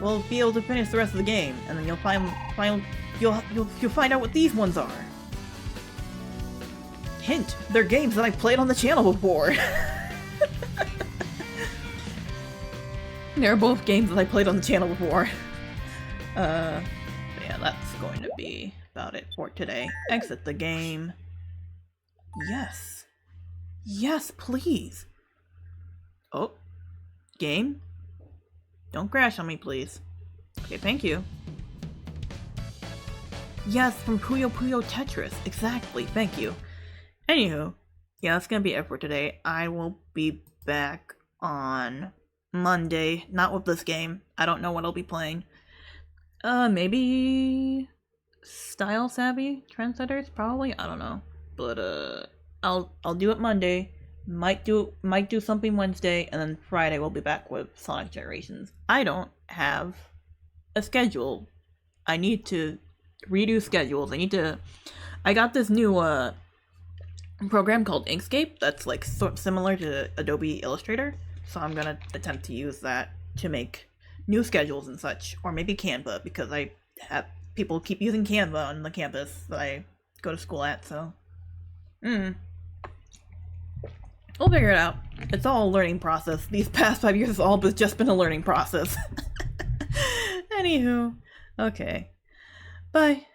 Speaker 1: we'll be able to finish the rest of the game, and then you'll you'll find out what these ones are. Hint, they're games that I played on the channel before. They're both games that I played on the channel before. Yeah, that's going to be about it for today. Exit the game. Yes. Yes, please. Oh. Game? Don't crash on me, please. Okay, thank you. Yes, from Puyo Puyo Tetris. Exactly, thank you. Anywho, yeah, that's gonna be it for today. I will be back on Monday. Not with this game. I don't know what I'll be playing. Maybe Style Savvy Trendsetters? Probably? I don't know. But I'll do it Monday. Might do something Wednesday, and then Friday we'll be back with Sonic Generations. I don't have a schedule. I need to redo schedules. I got this new program called Inkscape that's like similar to Adobe Illustrator, so I'm gonna attempt to use that to make new schedules and such, or maybe Canva, because I have people keep using Canva on the campus that I go to school at, so we'll figure it out. It's all a learning process. These past 5 years has all just been a learning process. Anywho, okay. Bye.